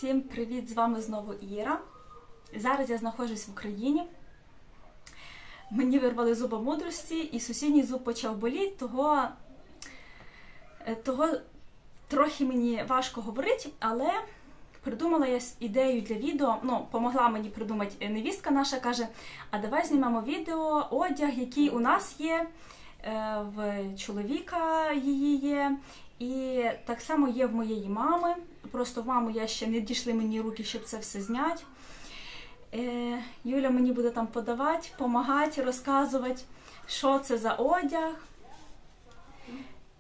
Всім привіт! З вами знову Іра. Зараз я знаходжусь в Україні. Мені вирвали зуба мудрості і сусідній зуб почав боліти, того трохи мені важко говорити, але придумала я ідею для відео, помогла мені придумати невістка наша, каже, а давай знімемо відео, одяг, який у нас є, в чоловіка її є, і так само є в моєї мами. Просто в маму я ще не дійшли мені руки, щоб це все зняти. Юля мені буде там подавати, допомагати, розказувати, що це за одяг.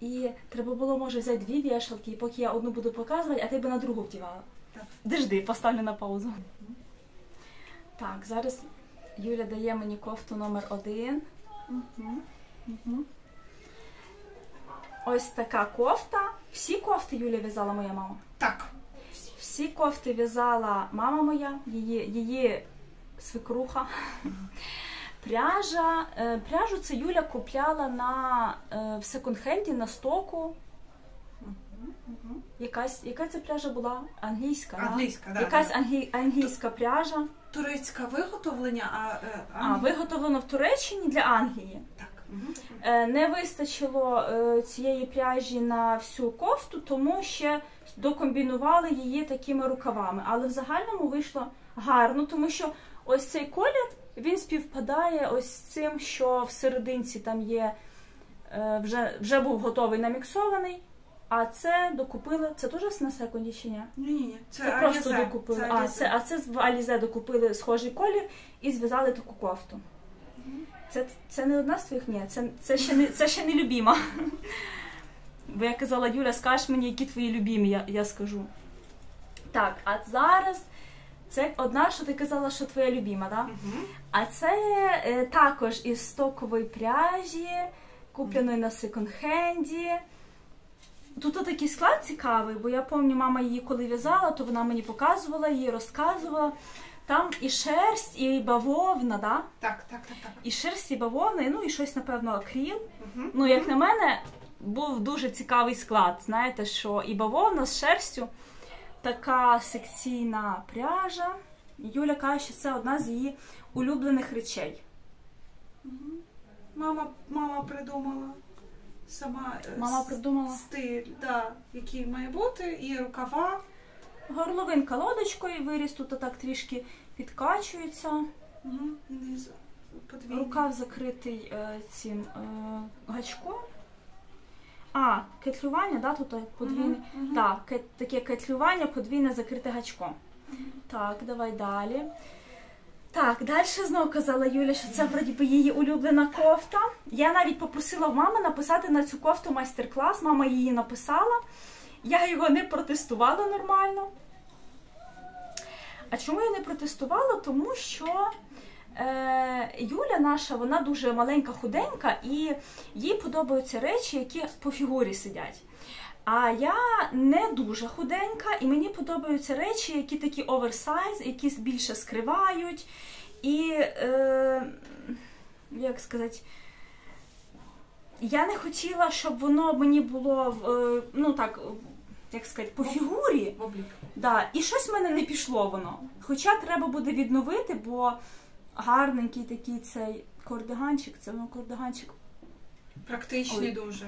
І треба було, може, взяти дві вішалки, і поки я одну буду показувати, а ти би на другу вдівала. Дожди, поставлю на паузу. Так, зараз Юля дає мені кофту номер 1. Ось така кофта. Всі кофти Юля в'язала моя мама? Так. Всі кофти в'язала мама моя, її свекруха. Пряжу це Юля купляла в секонд-хенді на стоку. Яка це пряжа була? Англійська, Англійська, да? Да. Якась англійська пряжа. Турецьке виготовлення, виготовлено в Туреччині для Англії. Так. Не вистачило цієї пряжі на всю кофту, тому ще докомбінували її такими рукавами. Але в загальному вийшло гарно, тому що ось цей колір, він співпадає ось з цим, що в серединці там є, вже був готовий наміксований, а це докупили, це теж на секунді чи ні? Ні. Це просто докупили. А це в Алізе докупили схожий колір і зв'язали таку кофту. Це не одна з твоїх? Ні, це ще не любима. Бо я казала, Юля, скажеш мені, які твої любимі, я скажу. Так, а зараз це одна, що ти казала, що твоя любима, так? А це також із стокової пряжі, купленої на секонд-хенді. Тут такий склад цікавий, бо я пам'ятаю, мама її коли в'язала, то вона мені показувала, її розказувала. Там і шерсть, і бавовна, да? Так. І шерсть, і бавовна, і щось, напевно, акрил. Як на мене, був дуже цікавий склад. Знаєте, що і бавовна з шерстю, така секційна пряжа. Юля каже, що це одна з її улюблених речей. Мама придумала сама стиль, який має бути, і рукава. Горловинка лодочкою, виріс тут так трішки підкачується. Рукав закритий цим гачком. Кетлювання, да, тут подвійне. Так, таке кетлювання, подвійне закрите гачком. Так, давай далі. Так, далі знову казала Юля, що це вроді би її улюблена кофта. Я навіть попросила в мами написати на цю кофту майстер-клас. Мама її написала. Я його не протестувала нормально. А чому я не протестувала? Тому що Юля наша, вона дуже маленька, худенька, і їй подобаються речі, які по фігурі сидять. А я не дуже худенька, і мені подобаються речі, які такі оверсайз, які більше скривають. І, як сказати, я не хотіла, щоб воно мені було, як сказати, по фігурі. Да, і щось в мене не пішло воно. Хоча треба буде відновити, бо гарненький такий цей кардиганчик, це воно кардиганчик. Практичний дуже.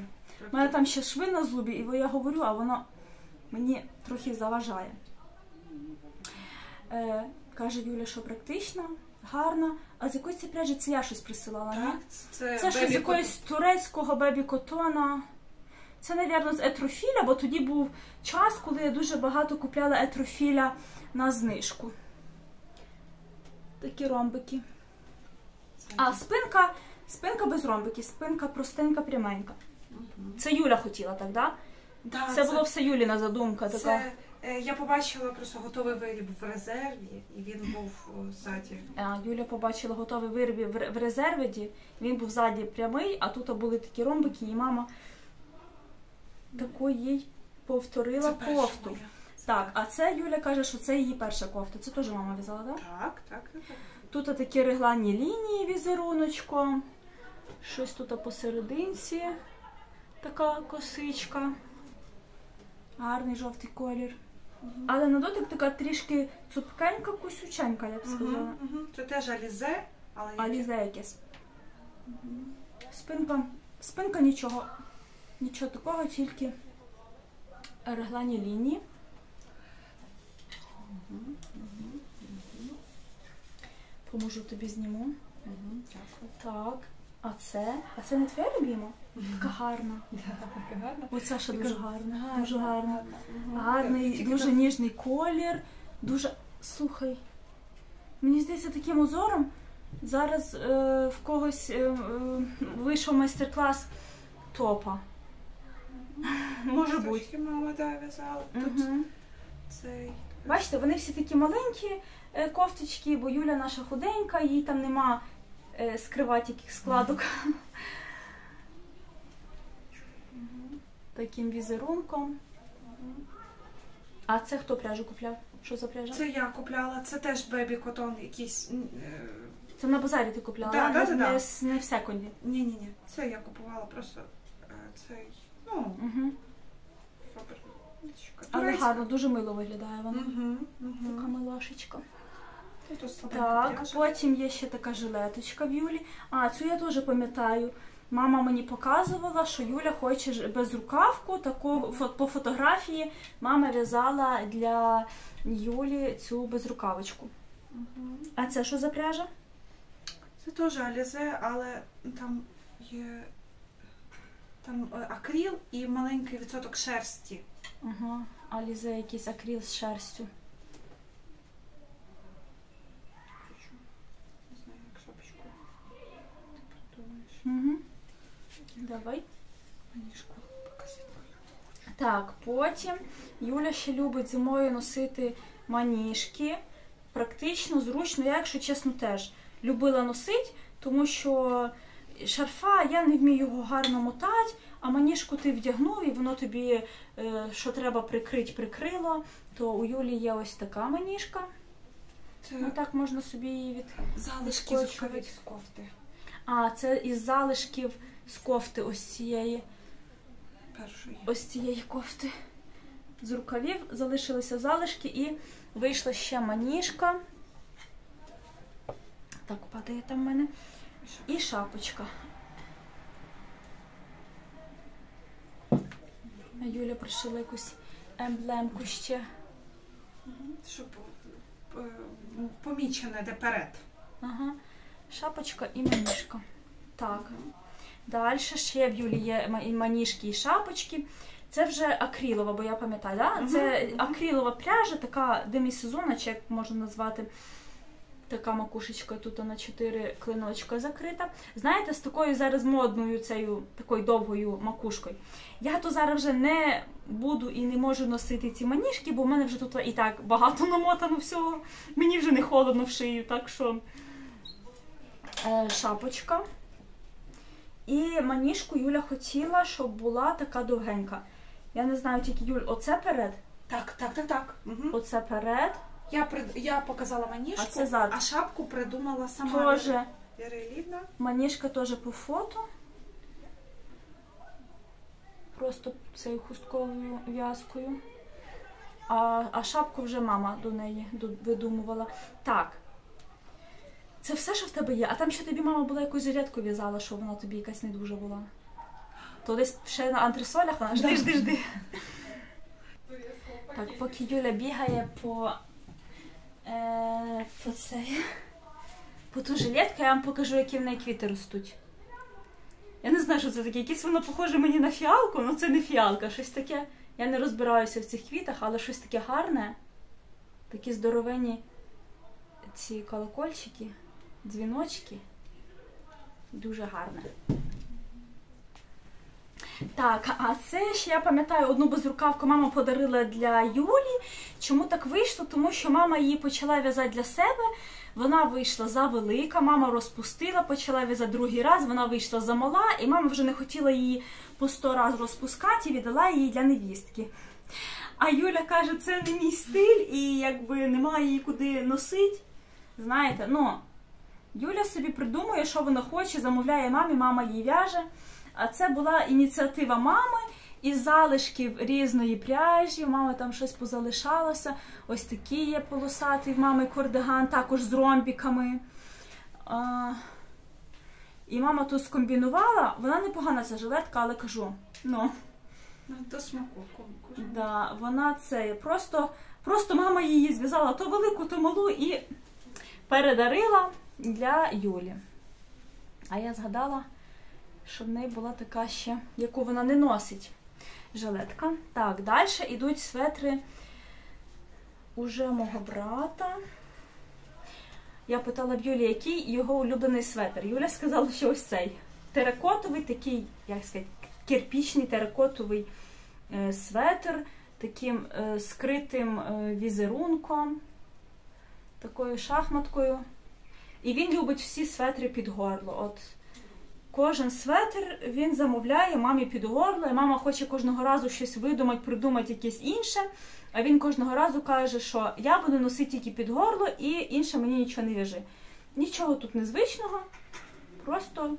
У мене там ще шви на зубі, і я говорю, а воно мені трохи заважає. Каже Юля, що практична, гарна. А з якоїсь пряжі це я щось присилала, так, ні? Це щось з якогось турецького бебі-котона. Це, мабуть, з етрофіля, бо тоді був час, коли я дуже багато купляла етрофіля на знижку. Такі ромбики. Спинка без ромбиків, спинка простенька, пряменька. Це Юля хотіла так, да? Да, це було все Юліна задумка. Така. Я побачила просто готовий виріб в резерві, і він був ззаді. Юля побачила готовий виріб в резерві, він був ззаді прямий, а тут були такі ромбики, і мама таку їй повторила кофту. Так, а це Юля каже, що це її перша кофта. Це теж мама в'язала, так? Так. Тут такі регланні лінії візеруночком. Щось тут посерединці. Така косичка. Гарний жовтий колір. Але на дотик така трішки цупкенька, кусюченька, я б сказала. Це теж Alize, але Alize якесь. Спинка нічого такого, тільки реглані лінії. Поможу тобі, зніму. Так, а це не твоя любима? Така гарна. Оця ще дуже гарна. Дуже гарна. Гарний, дуже ніжний колір. Дуже, слухай, мені здається, таким узором зараз в когось вийшов майстер-клас топа. Може бути. Мама в'язала. Цей. Бачите, вони всі такі маленькі кофточки, бо Юля наша худенька, їй там нема скривати яких складок. Таким візерунком. А це хто пряжу купляв? Що за пряжа? Це я купляла, це теж бебі котон якийсь. Це на базарі ти купляла? Так, не в секунді? Ні. Це я купувала просто цей, Але гарно, дуже мило виглядає вона. Така милашечка. Так, потім є ще така жилеточка в Юлі. Цю я теж пам'ятаю. Мама мені показувала, що Юля хоче безрукавку, таку по фотографії мама в'язала для Юлі цю безрукавочку. А це що за пряжа? Це теж Alize, але там є акрил і маленький відсоток шерсті. Alize якийсь акрил з шерстю. Не знаю, як шапочку. Ти подумаєш. Давай. Маніжку показати. Так, потім Юля ще любить зимою носити маніжки. Практично, зручно. Я, якщо чесно, теж любила носити, тому що шарфа, я не вмію його гарно мотати, а маніжку ти вдягнув і воно тобі, що треба прикрило. То у Юлі є ось така маніжка. Це так можна собі її від залишки з кофти. Це із залишків з кофти ось цієї. Першої. Ось цієї кофти. З рукавів залишилися залишки і вийшла ще маніжка. Так, падає там в мене. І шапочка. Юля пришила якусь емблемку ще. Щоб помічене де перед. Шапочка і маніжка. Так. Далі ще в Юлі є маніжки і шапочки. Це вже акрилова, бо я пам'ятаю, да? Це акрилова пряжа, така демісезонна, чи як можна назвати. Така макушечка тут на 4 клиночка закрита. Знаєте, з такою зараз модною такою довгою макушкою. Я то зараз вже не буду і не можу носити ці маніжки, бо в мене вже тут і так багато намотано всього. Мені вже не холодно в шию, так що шапочка. І маніжку Юля хотіла, щоб була така довгенька. Я не знаю, тільки Юль, оце перед? Так. Оце перед. Я показала маніжку, а шапку придумала сама Тоже. Віра Іллівна. Маніжка теж по фото. Просто цією хустковою в'язкою. А шапку вже мама до неї видумувала. Так. Це все, що в тебе є? А там ще тобі мама була якусь жилетку в'язала, що вона тобі якась не дуже була. То десь ще на антресолях вона жди. Так, поки Юля бігає по ту жилетку, я вам покажу, які в неї квіти ростуть. Я не знаю, що це таке. Якесь воно похоже мені на фіалку, але це не фіалка. Щось таке, я не розбираюся в цих квітах, але щось таке гарне. Такі здоровенні ці колокольчики, дзвіночки. Дуже гарне. Так, а це ще я пам'ятаю, одну безрукавку мама подарила для Юлі. Чому так вийшло? Тому що мама її почала в'язати для себе, вона вийшла завелика, мама розпустила, почала в'язати другий раз, вона вийшла замала, і мама вже не хотіла її по 100 разів розпускати і віддала її для невістки. А Юля каже, це не мій стиль і якби немає її куди носити. Знаєте, Юля собі придумує, що вона хоче, замовляє мамі, мама їй в'яже. А це була ініціатива мами, із залишків різної пряжі, в мами там щось позалишалося. Ось такий є полосатий в мами кардиган, також з ромбіками. І мама тут скомбінувала, вона непогана ця жилетка, але кажу, ну, до смаку. Да, вона це, просто мама її зв'язала то велику, то малу і передарила для Юлі. А я згадала, що в неї була така ще, яку вона не носить, жилетка. Так, далі йдуть светри уже мого брата. Я питала в Юлі, який його улюблений светр. Юля сказала, що ось цей. Теракотовий, такий, як сказати, кирпічний теракотовий светр, таким скритим візерунком, такою шахматкою. І він любить всі светри під горло. От кожен светр він замовляє мамі під горло, і мама хоче кожного разу щось видумати, придумати якесь інше, а він кожного разу каже, що я буду носити тільки під горло і інше мені нічого не в'яжи. Нічого тут незвичного, просто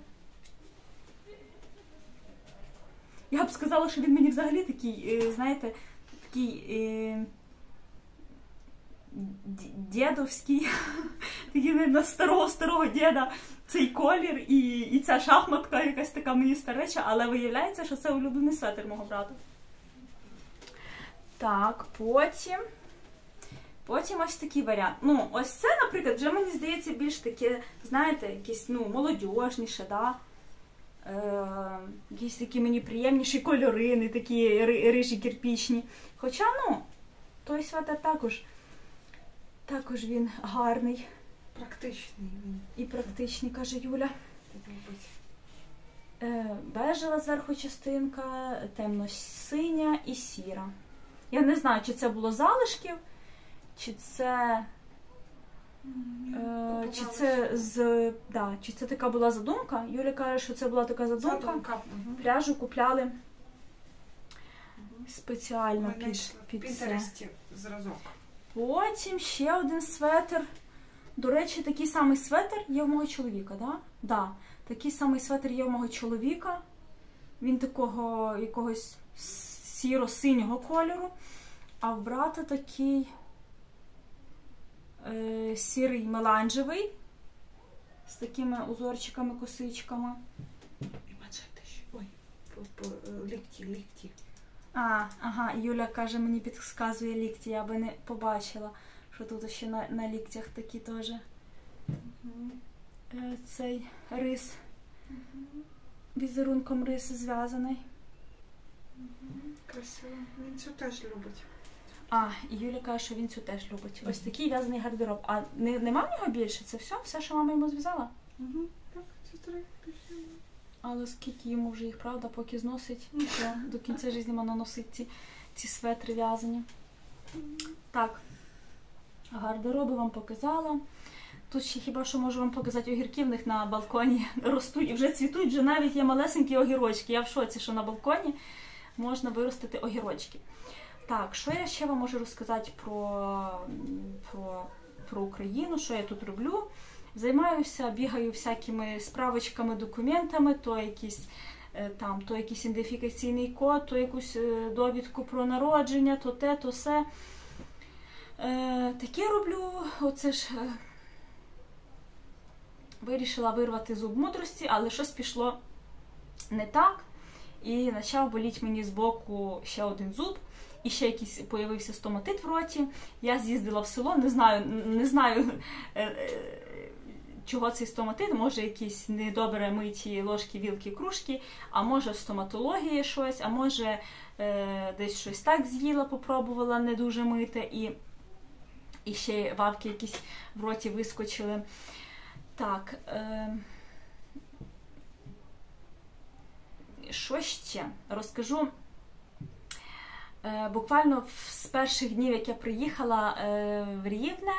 я б сказала, що він мені взагалі такий, знаєте, такий дідовський, такий, на старого діда цей колір і ця шахматка якась така мені стареча, але виявляється, що це улюблений светр мого брата. Так, потім ось такий варіант. Ну, ось це, наприклад, вже мені здається більш таке, знаєте, якісь, ну, молодіжніше, да? Якісь такі мені приємніші кольори, не такі рижі кирпічні. Хоча, ну, той светр також він гарний. Практичний він. І практичний, каже Юля. Бежева зверху частинка, темно-синя і сіра. Я не знаю, чи це було залишків, чи це така була задумка. Юля каже, що це була така задумка. Пряжу купляли спеціально під це. Зразок. Потім ще один светр. До речі, такий самий светр є в мого чоловіка, да? Да. Такий самий светр є в мого чоловіка. Він такого якогось сіро-синього кольору. А в брата такий сірий меланжевий з такими узорчиками, косичками. Ой, лікті. Ага, Юля каже, мені підказує лікті, я би не побачила, що тут ще на ліктях такі теж цей рис, візерунком рис зв'язаний. Красиво. Він цю теж любить. І Юля каже, що він цю теж любить. Ось такий в'язаний гардероб. А нема в нього більше? Це все, що мама йому зв'язала? Так, це три. Але скільки йому вже їх, правда, поки зносить, то до кінця життя вона носить ці светри в'язані. Так, гардероби вам показала. Тут ще хіба що можу вам показати огірки, в них на балконі ростуть і вже цвітуть, вже навіть є малесенькі огірочки. Я в шоці, що на балконі можна виростити огірочки. Так, що я ще вам можу розказати про Україну, що я тут роблю? Займаюся, бігаю всякими справочками, документами, то якийсь ідентифікаційний код, то якусь довідку про народження, то те, то все. Таке роблю, оце ж вирішила вирвати зуб мудрості, але щось пішло не так. І почав боліти мені з боку ще один зуб. І ще якийсь появився стоматит в роті. Я з'їздила в село, не знаю чого цей стоматит, може якісь недобре миті ложки, вілки, кружки, а може в стоматології щось, а може десь щось так з'їла, попробувала не дуже мити, і ще вавки якісь в роті вискочили. Так, що ще? Розкажу. Буквально з перших днів, як я приїхала в Рівне,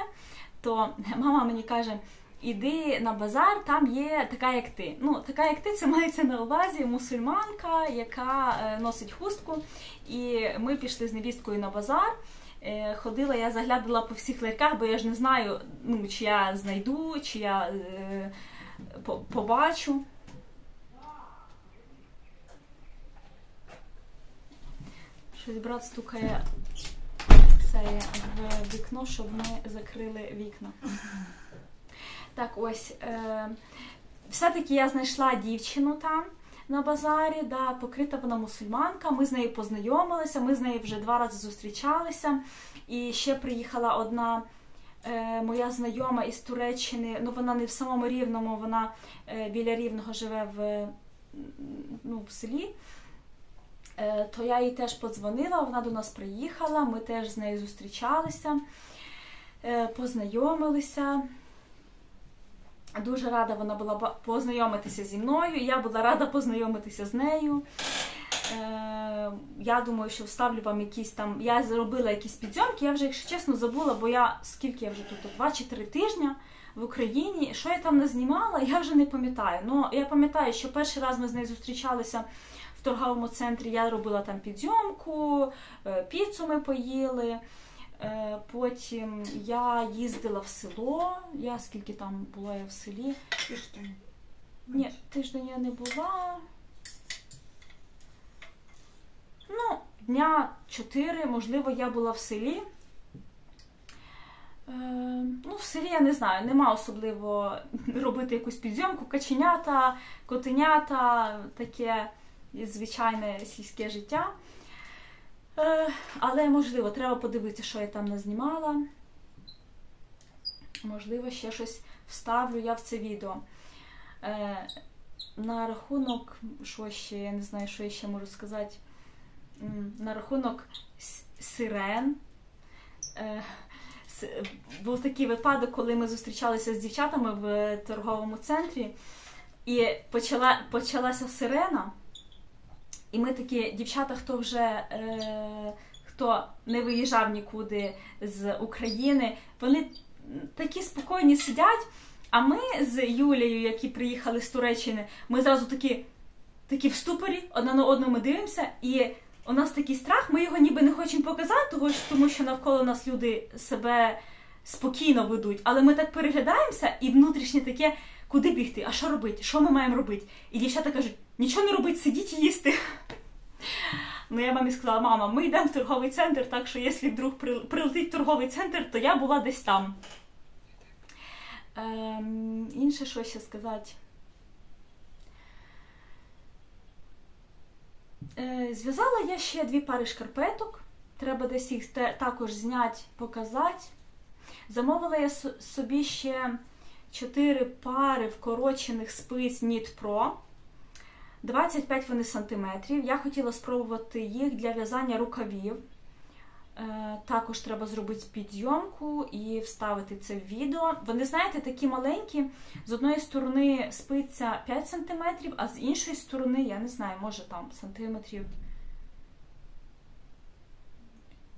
то мама мені каже, іди на базар, там є така, як ти. Ну, така, як ти, це мається на увазі мусульманка, яка носить хустку. І ми пішли з невісткою на базар. Ходила, я заглядала по всіх ларьках, бо я ж не знаю, ну, чи я знайду, чи я побачу. Щось брат стукає в вікно, щоб ми закрили вікна. Так, ось. Все-таки я знайшла дівчину там на базарі, да, покрита вона мусульманка, ми з нею познайомилися, ми з нею вже 2 рази зустрічалися. І ще приїхала одна моя знайома із Туреччини, ну вона не в самому Рівному, вона біля Рівного живе в селі. То я їй теж подзвонила, вона до нас приїхала, ми теж з нею зустрічалися, познайомилися. Дуже рада вона була познайомитися зі мною, я була рада познайомитися з нею. Я думаю, що вставлю вам якісь там, я зробила якісь підйомки, я вже, якщо чесно, забула, бо скільки я вже тут, 2 чи 3 тижні в Україні, що я там не знімала, я вже не пам'ятаю. Ну, я пам'ятаю, що перший раз ми з нею зустрічалися в торговому центрі, я робила там підйомку, піцу ми поїли, потім я їздила в село, скільки там була я в селі? Тиждень. Ні, тиждень я не була. Ну, дня 4, можливо, я була в селі. В селі, я не знаю, нема особливо робити якусь підйомку. Каченята, котенята, таке звичайне сільське життя. Але, можливо, треба подивитися, що я там назнімала. Можливо, ще щось вставлю я в це відео. На рахунок, що ще, я не знаю, що я ще можу сказати. На рахунок сирен. Був такий випадок, коли ми зустрічалися з дівчатами в торговому центрі, і почалася сирена. І ми такі, дівчата, хто не виїжджав нікуди з України, вони такі спокійні сидять, а ми з Юлією, які приїхали з Туреччини, ми зразу такі в ступорі, одна на одну ми дивимося, і у нас такий страх, ми його ніби не хочемо показати, тому що навколо нас люди себе спокійно ведуть, але ми так переглядаємося, і внутрішнє таке, куди бігти, а що робити, що ми маємо робити? І дівчата кажуть, нічого не робити, сидіть і їсти. Ну, я мамі сказала, мама, ми йдемо в торговий центр, так що, якщо вдруг прилетить торговий центр, то я була десь там. Інше, що ще сказати? Зв'язала я ще 2 пари шкарпеток. Треба десь їх також зняти, показати. Замовила я собі ще 4 пари вкорочених спиць Knit Pro. 25 вони сантиметрів. Я хотіла спробувати їх для в'язання рукавів. Також треба зробити підйомку і вставити це в відео. Вони, знаєте, такі маленькі. З одної сторони спиця 5 см, а з іншої сторони, я не знаю, може там сантиметрів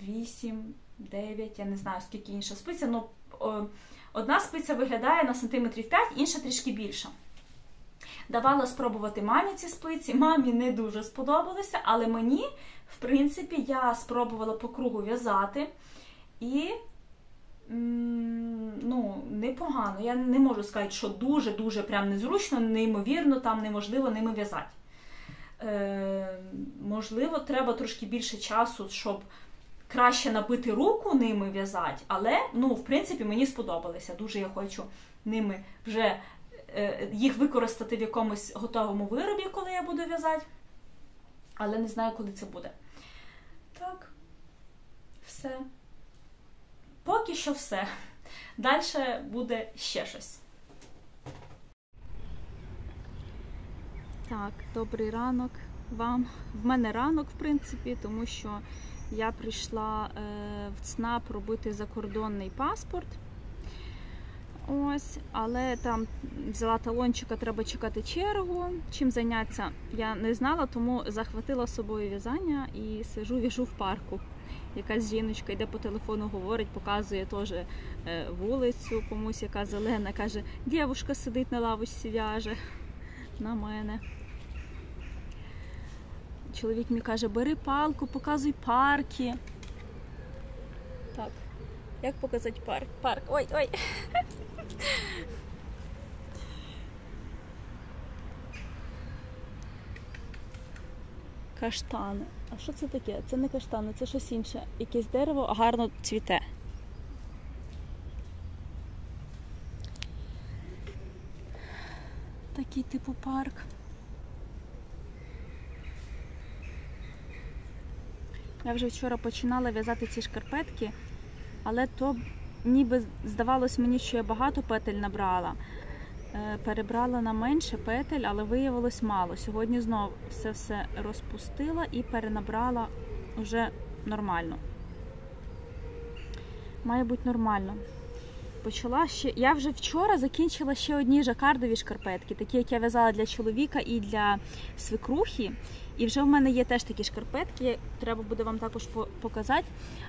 8, 9, я не знаю, скільки інша спиця. Ну, одна спиця виглядає на сантиметрів 5, інша трішки більша. Давала спробувати мамі ці спиці. Мамі не дуже сподобалося, але мені, в принципі, я спробувала по кругу в'язати. І, непогано. Я не можу сказати, що дуже-дуже прям незручно, неймовірно, там неможливо ними в'язати. Можливо, треба трошки більше часу, щоб краще набити руку ними в'язати, але, в принципі, мені сподобалися. Дуже я хочу ними вже їх використати в якомусь готовому виробі, коли я буду в'язати. Але не знаю, коли це буде. Так, все. Поки що все. Далі буде ще щось. Так, добрий ранок вам. В мене ранок, в принципі, тому що я прийшла в ЦНАП робити закордонний паспорт. Ось, але там взяла талончика, треба чекати чергу. Чим зайнятися, я не знала, тому захватила з собою в'язання і сижу, в'яжу в парку. Якась жіночка йде по телефону, говорить, показує теж вулицю комусь, яка зелена, каже, дівчинка сидить на лавочці, в'яже на мене. Чоловік мені каже, бери палку, показуй парки. Так, як показати парк? Парк, ой. Каштани. А що це таке? Це не каштани, це щось інше. Якесь дерево гарно цвіте. Такий типу парк. Я вже вчора починала в'язати ці шкарпетки, але то ніби здавалось мені, що я багато петель набрала. Перебрала на менше петель, але виявилось мало. Сьогодні знову все розпустила і перенабрала вже нормально. Має бути нормально. Я вже вчора закінчила ще одні жакардові шкарпетки, такі, як я в'язала для чоловіка і для свекрухи. І вже в мене є теж такі шкарпетки, треба буде вам також показати.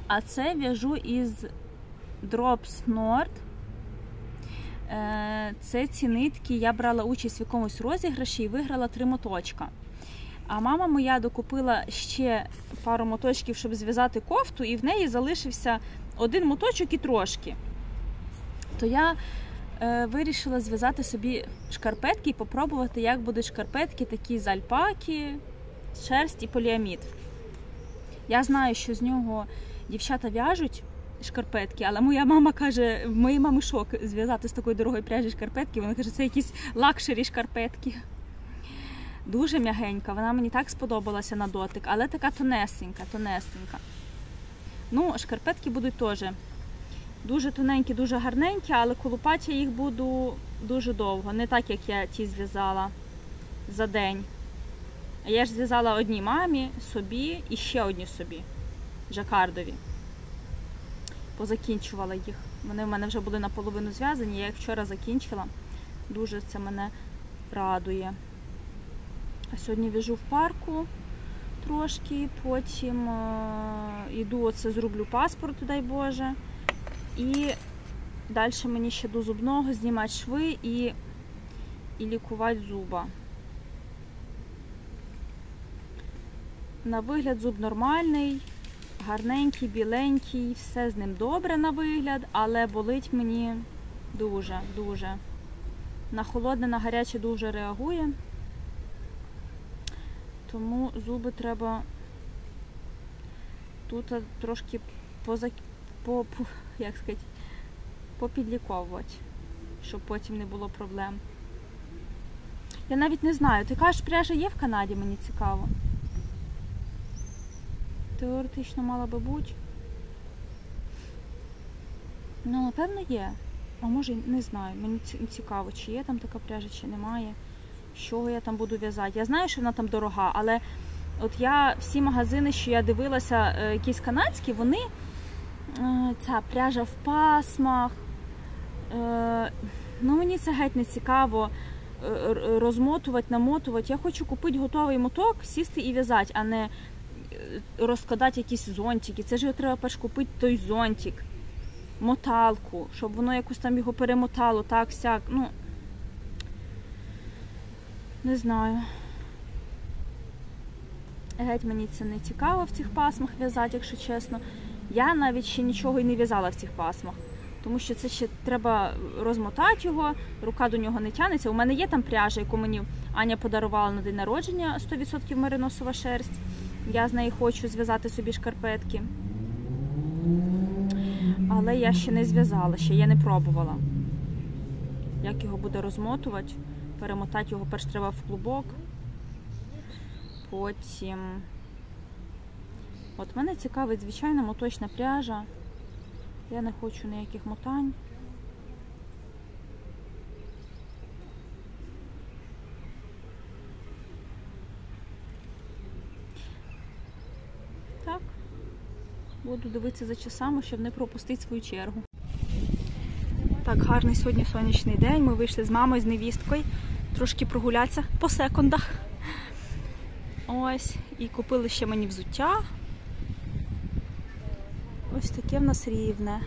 А це в'яжу із Drops Nord. Це ці нитки, я брала участь в якомусь розіграші і виграла 3 моточка. А мама моя докупила ще пару моточків, щоб зв'язати кофту, і в неї залишився 1 моточок і трошки. То я вирішила зв'язати собі шкарпетки і попробувати, як будуть шкарпетки такі з альпаки, шерсть і поліамід. Я знаю, що з нього дівчата в'яжуть шкарпетки, але моя мама каже, в моєї мами шок зв'язати з такої дорогої пряжі шкарпетки. Вона каже, це якісь лакшері шкарпетки. Дуже м'ягенька, вона мені так сподобалася на дотик, але така тонесенька. Ну, шкарпетки будуть теж дуже тоненькі, дуже гарненькі, але колупати я їх буду дуже довго. Не так, як я ті зв'язала за день. Я ж зв'язала одній мамі, собі і ще одні собі, жакардові. Позакінчувала їх. Вони в мене вже були наполовину зв'язані, я їх вчора закінчила. Дуже це мене радує. А сьогодні в'яжу в парку трошки, потім йду, оце зроблю паспорт, дай Боже. І далі мені ще до зубного знімати шви і лікувати зуба. На вигляд зуб нормальний, гарненький, біленький, все з ним добре на вигляд, але болить мені дуже. На холодне, на гаряче дуже реагує. Тому зуби треба тут трошки попідліковувати, щоб потім не було проблем. Я навіть не знаю, ти кажеш, пряжа є в Канаді, мені цікаво. Теоретично мала би бути. Ну, напевно, є. А може, не знаю. Мені цікаво, чи є там така пряжа, чи немає. З чого я там буду в'язати. Я знаю, що вона там дорога, але от я всі магазини, що я дивилася, якісь канадські, вони ця пряжа в пасмах. Ну, мені це геть не цікаво розмотувати, намотувати. Я хочу купити готовий моток, сісти і в'язати, а не розкладати якісь зонтики. Це ж його треба перш купити, той зонтик, моталку, щоб воно якось там його перемотало, так, сяк. Ну, не знаю. Геть мені це не цікаво в цих пасмах в'язати, якщо чесно. Я навіть ще нічого і не в'язала в цих пасмах. Тому що це ще треба розмотати його, рука до нього не тягнеться. У мене є там пряжа, яку мені Аня подарувала на день народження, 100% мериносова шерсть. Я з неї хочу зв'язати собі шкарпетки. Але я ще не зв'язала, ще я не пробувала. Як його буде розмотувати, перемотати його перш треба в клубок. Потім... От мене цікавить звичайна моточна пряжа. Я не хочу ніяких мотань. Так. Буду дивитися за часами, щоб не пропустити свою чергу. Так, гарний сьогодні сонячний день. Ми вийшли з мамою, з невісткою. Трошки прогулятися по секундах. Ось. І купили ще мені взуття. Ось таке в нас Рівне.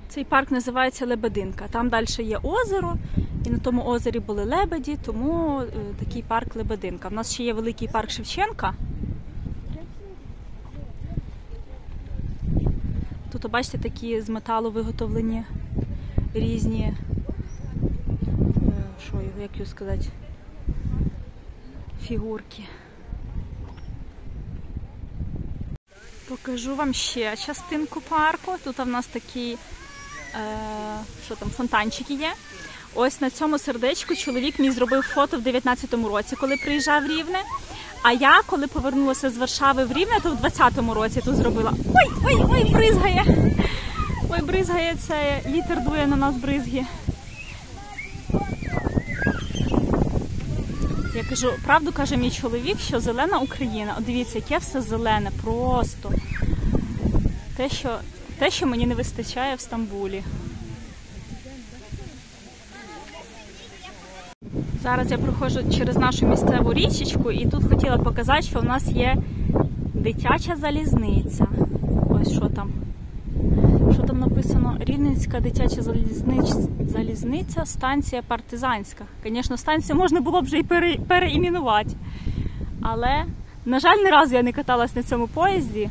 Цей парк називається Лебединка. Там далі є озеро, і на тому озері були лебеді, тому такий парк Лебединка. У нас ще є великий парк Шевченка. Тут, бачите, такі з металу виготовлені різні що його, як його сказати, фігурки. Покажу вам ще частинку парку. Тут у нас такі, що там, фонтанчики є. Ось на цьому сердечку чоловік мій зробив фото в 19-му році, коли приїжджав в Рівне. А я, коли повернулася з Варшави в Рівне, то в 20-му році тут зробила. Ой, бризгає! Ой, бризгає, це вітер дує на нас бризги. Я кажу, правду каже мій чоловік, що зелена Україна. От дивіться, яке все зелене, просто. Те, що мені не вистачає в Стамбулі. Зараз я проходжу через нашу місцеву річечку і тут хотіла показати, що в нас є дитяча залізниця. Ось що там. Що там написано? Рівненська дитяча залізниця, станція Партизанська. Звісно, станцію можна було б вже і переіменувати. Але, на жаль, ні разу я не каталась на цьому поїзді.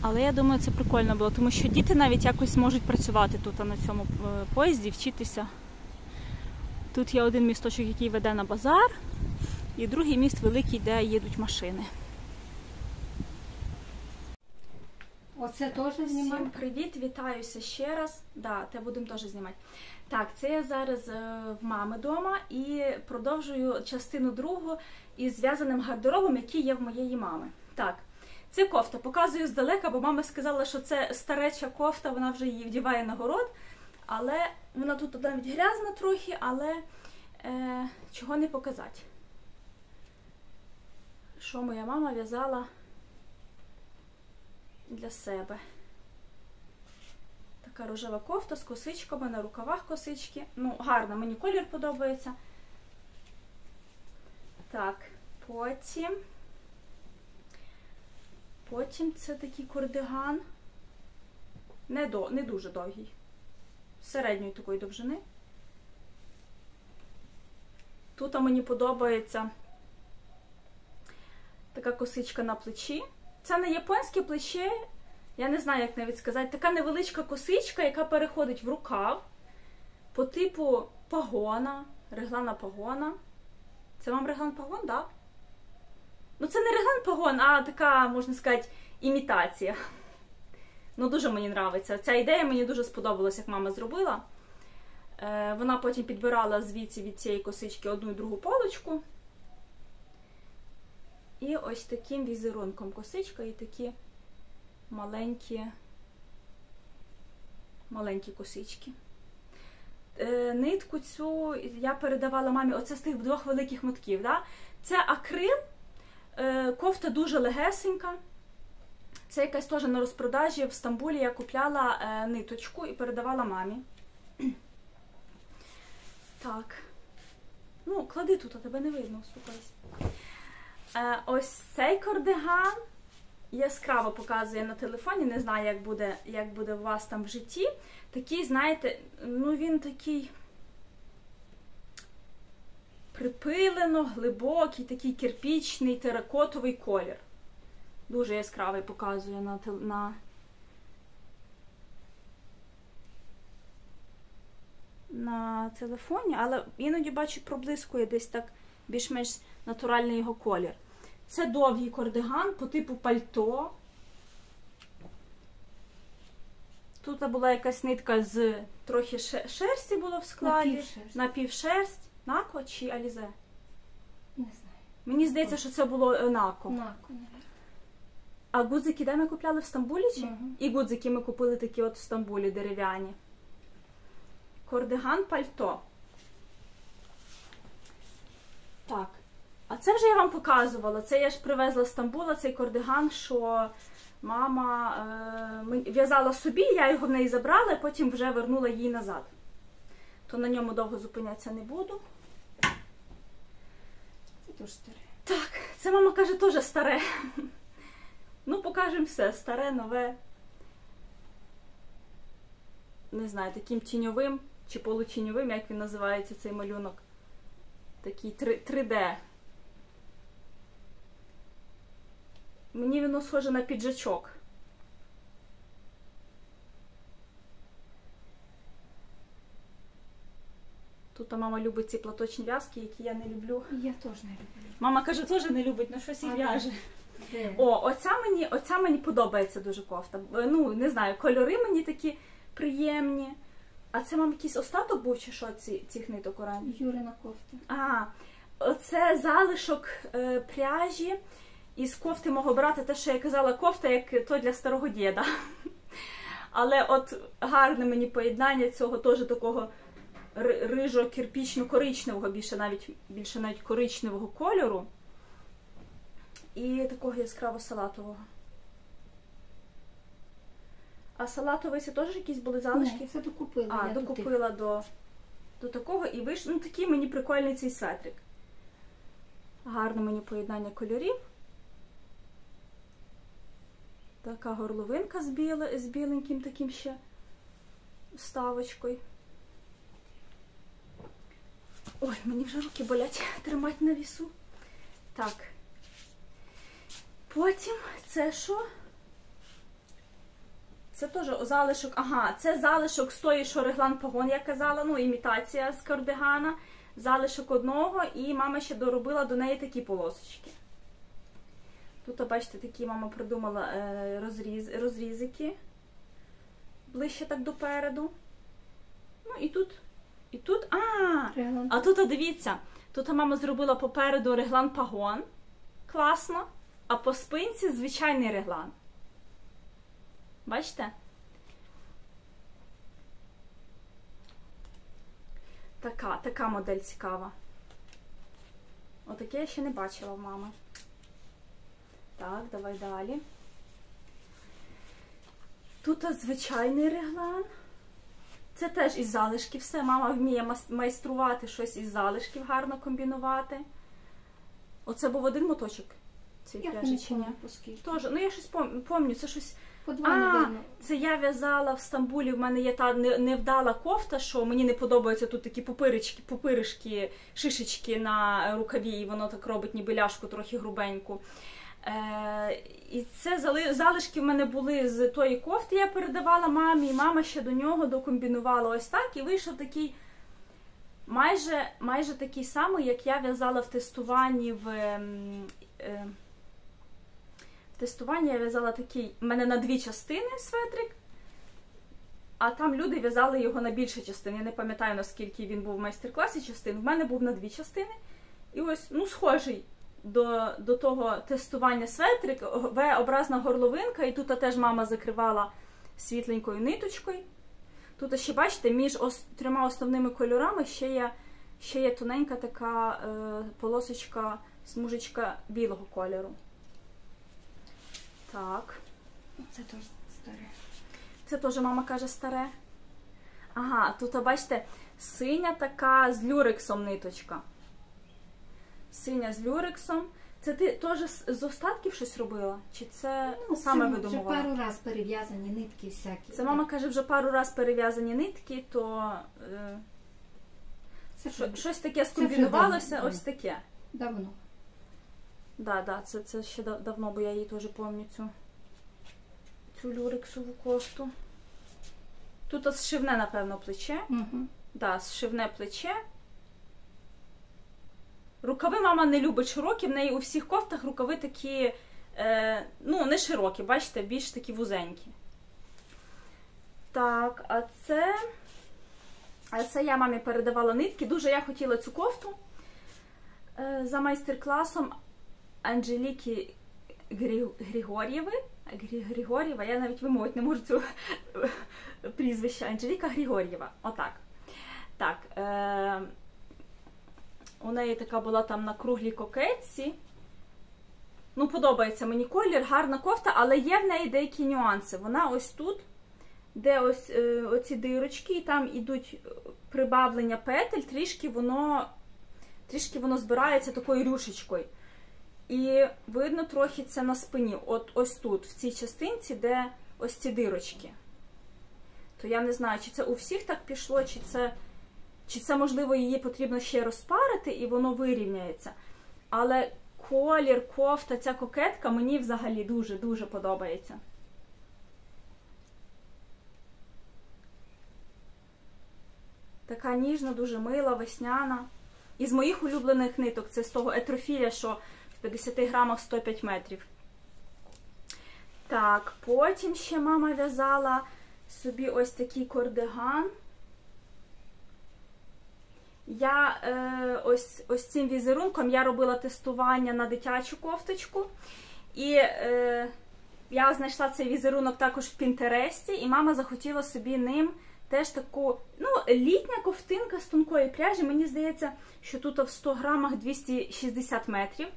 Але я думаю, це прикольно було, тому що діти навіть якось можуть працювати тут на цьому поїзді, вчитися. Тут є один місточок, який веде на базар, і другий міст великий, де їдуть машини. Оце теж знімаємо? Всім привіт, вітаюся ще раз. Да, те будемо теж знімати. Так, це я зараз в мами вдома і продовжую частину другу із зв'язаним гардеробом, який є в моєї мами. Так, це кофта. Показую здалека, бо мама сказала, що це стареча кофта, вона вже її вдіває на город. Але вона тут навіть грязна трохи, але чого не показати. Що моя мама в'язала для себе. Така рожева кофта з косичками, на рукавах косички. Ну, гарно, мені колір подобається. Так, потім це такий кардиган. Не дуже довгий. Середньої такої довжини. Тут мені подобається така косичка на плечі. Це не японське плече, я не знаю, як навіть сказати. Така невеличка косичка, яка переходить в рукав по типу пагона, реглана пагона. Це вам реглан пагон, так? Да? Ну це не реглан пагон, а така, можна сказати, імітація. Ну, дуже мені подобається. Ця ідея мені дуже сподобалась, як мама зробила. Вона потім підбирала звідси від цієї косички одну і другу полочку. І ось таким візерунком косичка і такі маленькі косички. Нитку цю я передавала мамі оце з тих двох великих мотків. Да? Це акрил, кофта дуже легесенька. Це якась теж на розпродажі в Стамбулі я купляла ниточку і передавала мамі. Так. Ну, клади тут, а тебе не видно, успокойся. Ось цей кардиган яскраво показує на телефоні, не знаю, як буде у вас там в житті. Такий, знаєте, ну він такий припилено, глибокий, такий кирпічний, теракотовий колір. Дуже яскравий показує на телефоні, але іноді бачу, проблискує десь так більш-менш натуральний його колір. Це довгий кардиган по типу пальто. Тут була якась нитка з трохи шерсті було в складі. Напівшерсть. Нако чи Алізе? Не знаю. Мені здається, що це було Нако. Нако. А гудзики де ми купляли в Стамбулі? Чи? І гудзики ми купили такі от в Стамбулі, дерев'яні. Кардиган пальто. Так. А це вже я вам показувала. Це я ж привезла з Стамбула, цей кардиган, що мама в'язала собі, я його в неї забрала, і потім вже вернула їй назад. То на ньому довго зупинятися не буду. Це теж старе. Так, це мама каже теж старе. Ну, покажемо все. Старе, нове. Не знаю, таким тіньовим чи полутіньовим, як він називається, цей малюнок. Такий 3D. Мені воно схоже на піджачок. Тут Тут мама любить ці платочні в'язки, які я не люблю. Я теж не люблю. Мама каже, теж не любить, але щось і в'яже. О, оця мені подобається дуже кофта. Ну, не знаю, кольори мені такі приємні. А це, мам, якийсь остаток був чи що цих ниток оранжевих? Юрина кофта. Оце залишок пряжі із кофти мого брата, те, що я казала, кофта, як то для старого діда. Але от гарне мені поєднання цього теж такого рижо-кирпічно-коричневого, більше навіть коричневого кольору. І такого яскраво-салатового. А салатовий це теж якісь були залишки? Ні, це докупила. Докупила до такого і вийшло. Ну, такий мені прикольний цей светрик. Гарне мені поєднання кольорів. Така горловинка з біленьким таким ще вставочкою. Ой, мені вже руки болять тримати на вісу. Так. Потім це що? Це теж залишок, це залишок з тої, що реглан пагон, я казала, ну, імітація з кардигана. Залишок одного, і мама ще доробила до неї такі полосочки. Тут, бачите, такі мама придумала розрізики. Ближче так допереду. Ну, і тут, а тут, дивіться, тут мама зробила попереду реглан пагон. Класно. А по спинці звичайний реглан. Бачите? Така модель цікава. Отаке я ще не бачила в мами. Так, давай далі. Тут звичайний реглан. Це теж із залишків все. Мама вміє майструвати щось із залишків, гарно комбінувати. Оце був один моточок цієї пряжі, чи ні? Тоже. Ну, я щось пам'ятаю, це щось... Це я в'язала в Стамбулі, в мене є та невдала кофта, що мені не подобаються тут такі пупиришки, шишечки на рукаві, і воно так робить ніби ляшку трохи грубеньку. І це залишки в мене були з тої кофти, я передавала мамі, і мама ще до нього докомбінувала ось так, і вийшов такий, майже такий самий, як я в'язала в тестуванні я в'язала такий, в мене на 2 частини светрик, а там люди в'язали його на більше частин. Я не пам'ятаю, наскільки він був в майстер-класі частин. В мене був на 2 частини. І ось, ну, схожий до того тестування светрик, V-образна горловинка, і тут теж мама закривала світленькою ниточкою. Тут ще, бачите, між 3 основними кольорами ще є тоненька така полосочка, смужечка білого кольору. Так. Це теж старе. Це теж, мама каже, старе. Тут, бачите, синя така з люрексом ниточка. Синя з люрексом. Це ти теж з остатків щось робила? Чи це саме видумувала? Вже пару раз перев'язані нитки всякі. Це мама каже, вже пару раз перев'язані нитки, то щось таке скомбінувалося, ось таке. Давно. Да, це ще давно, бо я її теж пам'ятаю, цю люрексову кофту. Тут зшивне, напевно, плече. Да, зшивне плече. Рукави мама не любить широкі, в неї у всіх кофтах рукави такі, ну, не широкі, бачите, більш такі вузенькі. Так, а це я мамі передавала нитки. Дуже я хотіла цю кофту за майстер-класом Анжеліки Григорєва, я навіть вимовити не можу цього прізвища. Анжеліка Григорєва, отак. Так, у неї така була там на круглій кокетці. Ну, подобається мені колір, гарна кофта, але є в неї деякі нюанси. Вона ось тут, де ось оці дирочки, і там ідуть прибавлення петель, трішки воно збирається такою рюшечкою. І видно трохи це на спині. От ось тут, в цій частинці, де ось ці дирочки. То я не знаю, чи це у всіх так пішло, чи це, можливо, її потрібно ще розпарити, і воно вирівняється. Але колір, кофта, ця кокетка мені взагалі дуже-дуже подобається. Така ніжна, дуже мила, весняна. Із моїх улюблених ниток, це з того етрофіля, що в 50 грамах 105 метрів. Так, потім ще мама в'язала собі ось такий кардиган. Я ось цим візерунком я робила тестування на дитячу кофточку. І я знайшла цей візерунок також в Пінтересті, і мама захотіла собі ним теж таку, літня ковтинка з тонкої пряжі. Мені здається, що тут в 100 грамах 260 метрів.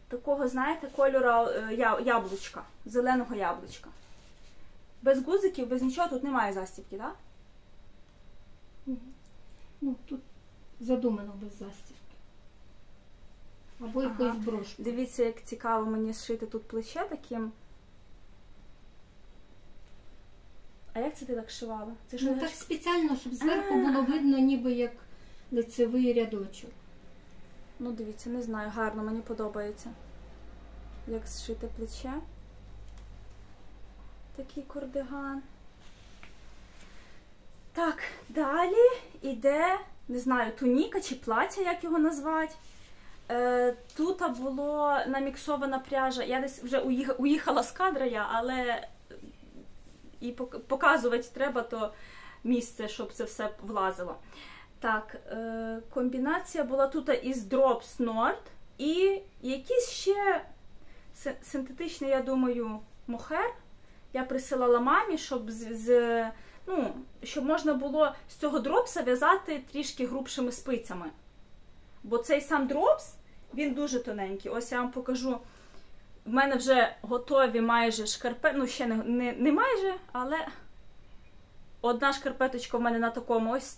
Такого, знаєте, кольору яблучка, зеленого яблучка. Без гузиків, без нічого, тут немає застібки, так? Ну, тут задумано без застібки. Або якоюсь брошку. Дивіться, як цікаво мені зшити тут плече таким. А як це ти так шивала? Це Ну, так спеціально, щоб зверху було видно, ніби як лицевий рядочок. Ну, дивіться, не знаю, гарно, мені подобається. Як зшити плече. Такий кардиган. Так, далі йде, не знаю, туніка чи плаття, як його назвати. Тут було наміксована пряжа. Я десь вже уїхала з кадра, але і показувати треба то місце, щоб це все влазило. Так, комбінація була тут із Drops Nord і якийсь ще синтетичний, я думаю, мохер. Я присилала мамі, щоб щоб можна було з цього дропса в'язати трішки грубшими спицями. Бо цей сам дропс, він дуже тоненький. Ось я вам покажу. В мене вже готові майже шкарпетки, ще не майже, але одна шкарпеточка в мене на такому ось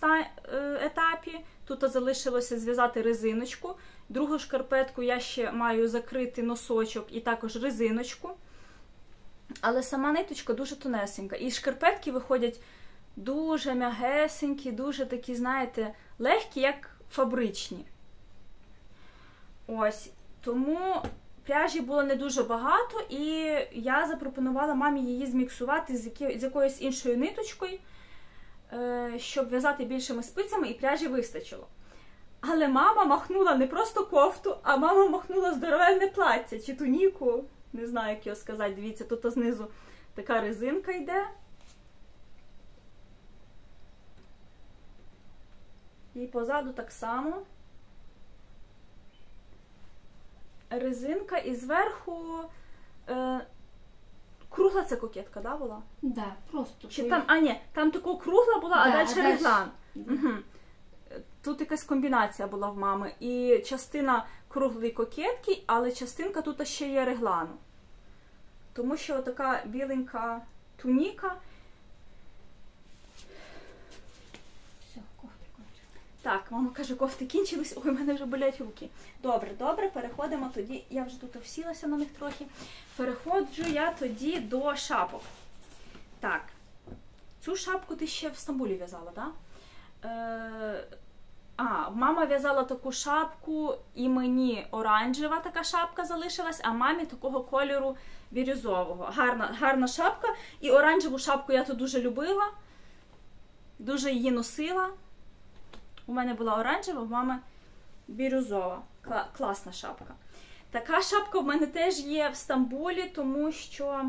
етапі. Тут залишилося зв'язати резиночку. Другу шкарпетку я ще маю закрити носочок і також резиночку. Але сама ниточка дуже тонесенька. І шкарпетки виходять дуже м'ягесенькі, дуже такі, знаєте, легкі, як фабричні. Ось. Тому пряжі було не дуже багато, і я запропонувала мамі її зміксувати з якоюсь іншою ниточкою, щоб в'язати більшими спицями, і пряжі вистачило. Але мама махнула не просто кофту, а мама махнула здоровенне плаття чи туніку. Не знаю, як його сказати. Дивіться, тут знизу така резинка йде. І позаду так само. Резинка і зверху кругла це кокетка, да, була? Да, просто. Чи там, там тако кругла була, а далі реглан. Угу. Тут якась комбінація була в мами. І частина круглої кокетки, але частинка тут ще є реглану. Тому що така біленька туніка. Все, кофти кончились. Так, мама каже, кофти кінчились, ой, в мене вже болять руки. Добре, переходимо тоді, я вже тут всілася на них трохи. Переходжу я тоді до шапок. Так, цю шапку ти ще в Стамбулі в'язала, так? Мама в'язала таку шапку, і мені оранжева така шапка залишилась, а мамі такого кольору бірюзового. Гарна шапка. І оранжеву шапку я тут дуже любила, дуже її носила. У мене була оранжева, в мами бірюзова. Класна шапка. Така шапка в мене теж є в Стамбулі, тому що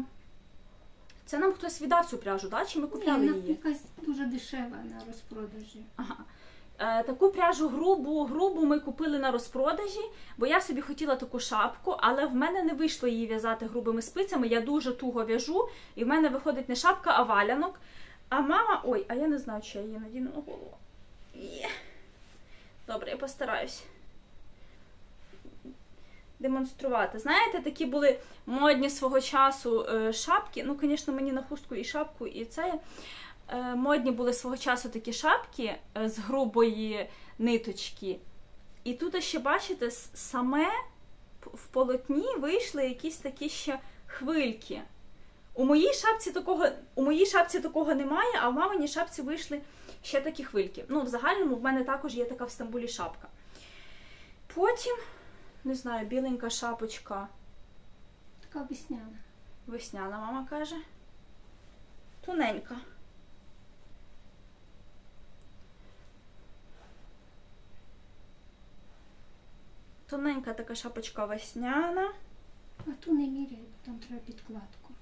це нам хтось віддав цю пряжу, да? Чи ми купляли її? Якась дуже дешева на розпродажі. Ага. Таку пряжу грубу ми купили на розпродажі, бо я собі хотіла таку шапку, але в мене не вийшло її в'язати грубими спицями, я дуже туго в'яжу, і в мене виходить не шапка, а валянок. А мама, а я не знаю, чи я її надіну на голову. Добре, я постараюсь демонструвати. Знаєте, такі були модні свого часу шапки, ну, звісно, мені на хустку і шапку, і це... Модні були свого часу такі шапки з грубої ниточки. І тут ще, бачите, саме в полотні вийшли якісь такі ще хвильки. У моїй шапці такого немає, а в маминій шапці вийшли ще такі хвильки. Ну, в загальному в мене також є така в Стамбулі шапка. Потім, не знаю, біленька шапочка. Така весняна. Весняна, мама каже. Тоненька. Тоненька така шапочка весняна. А ту не міряй, бо там треба підкладку.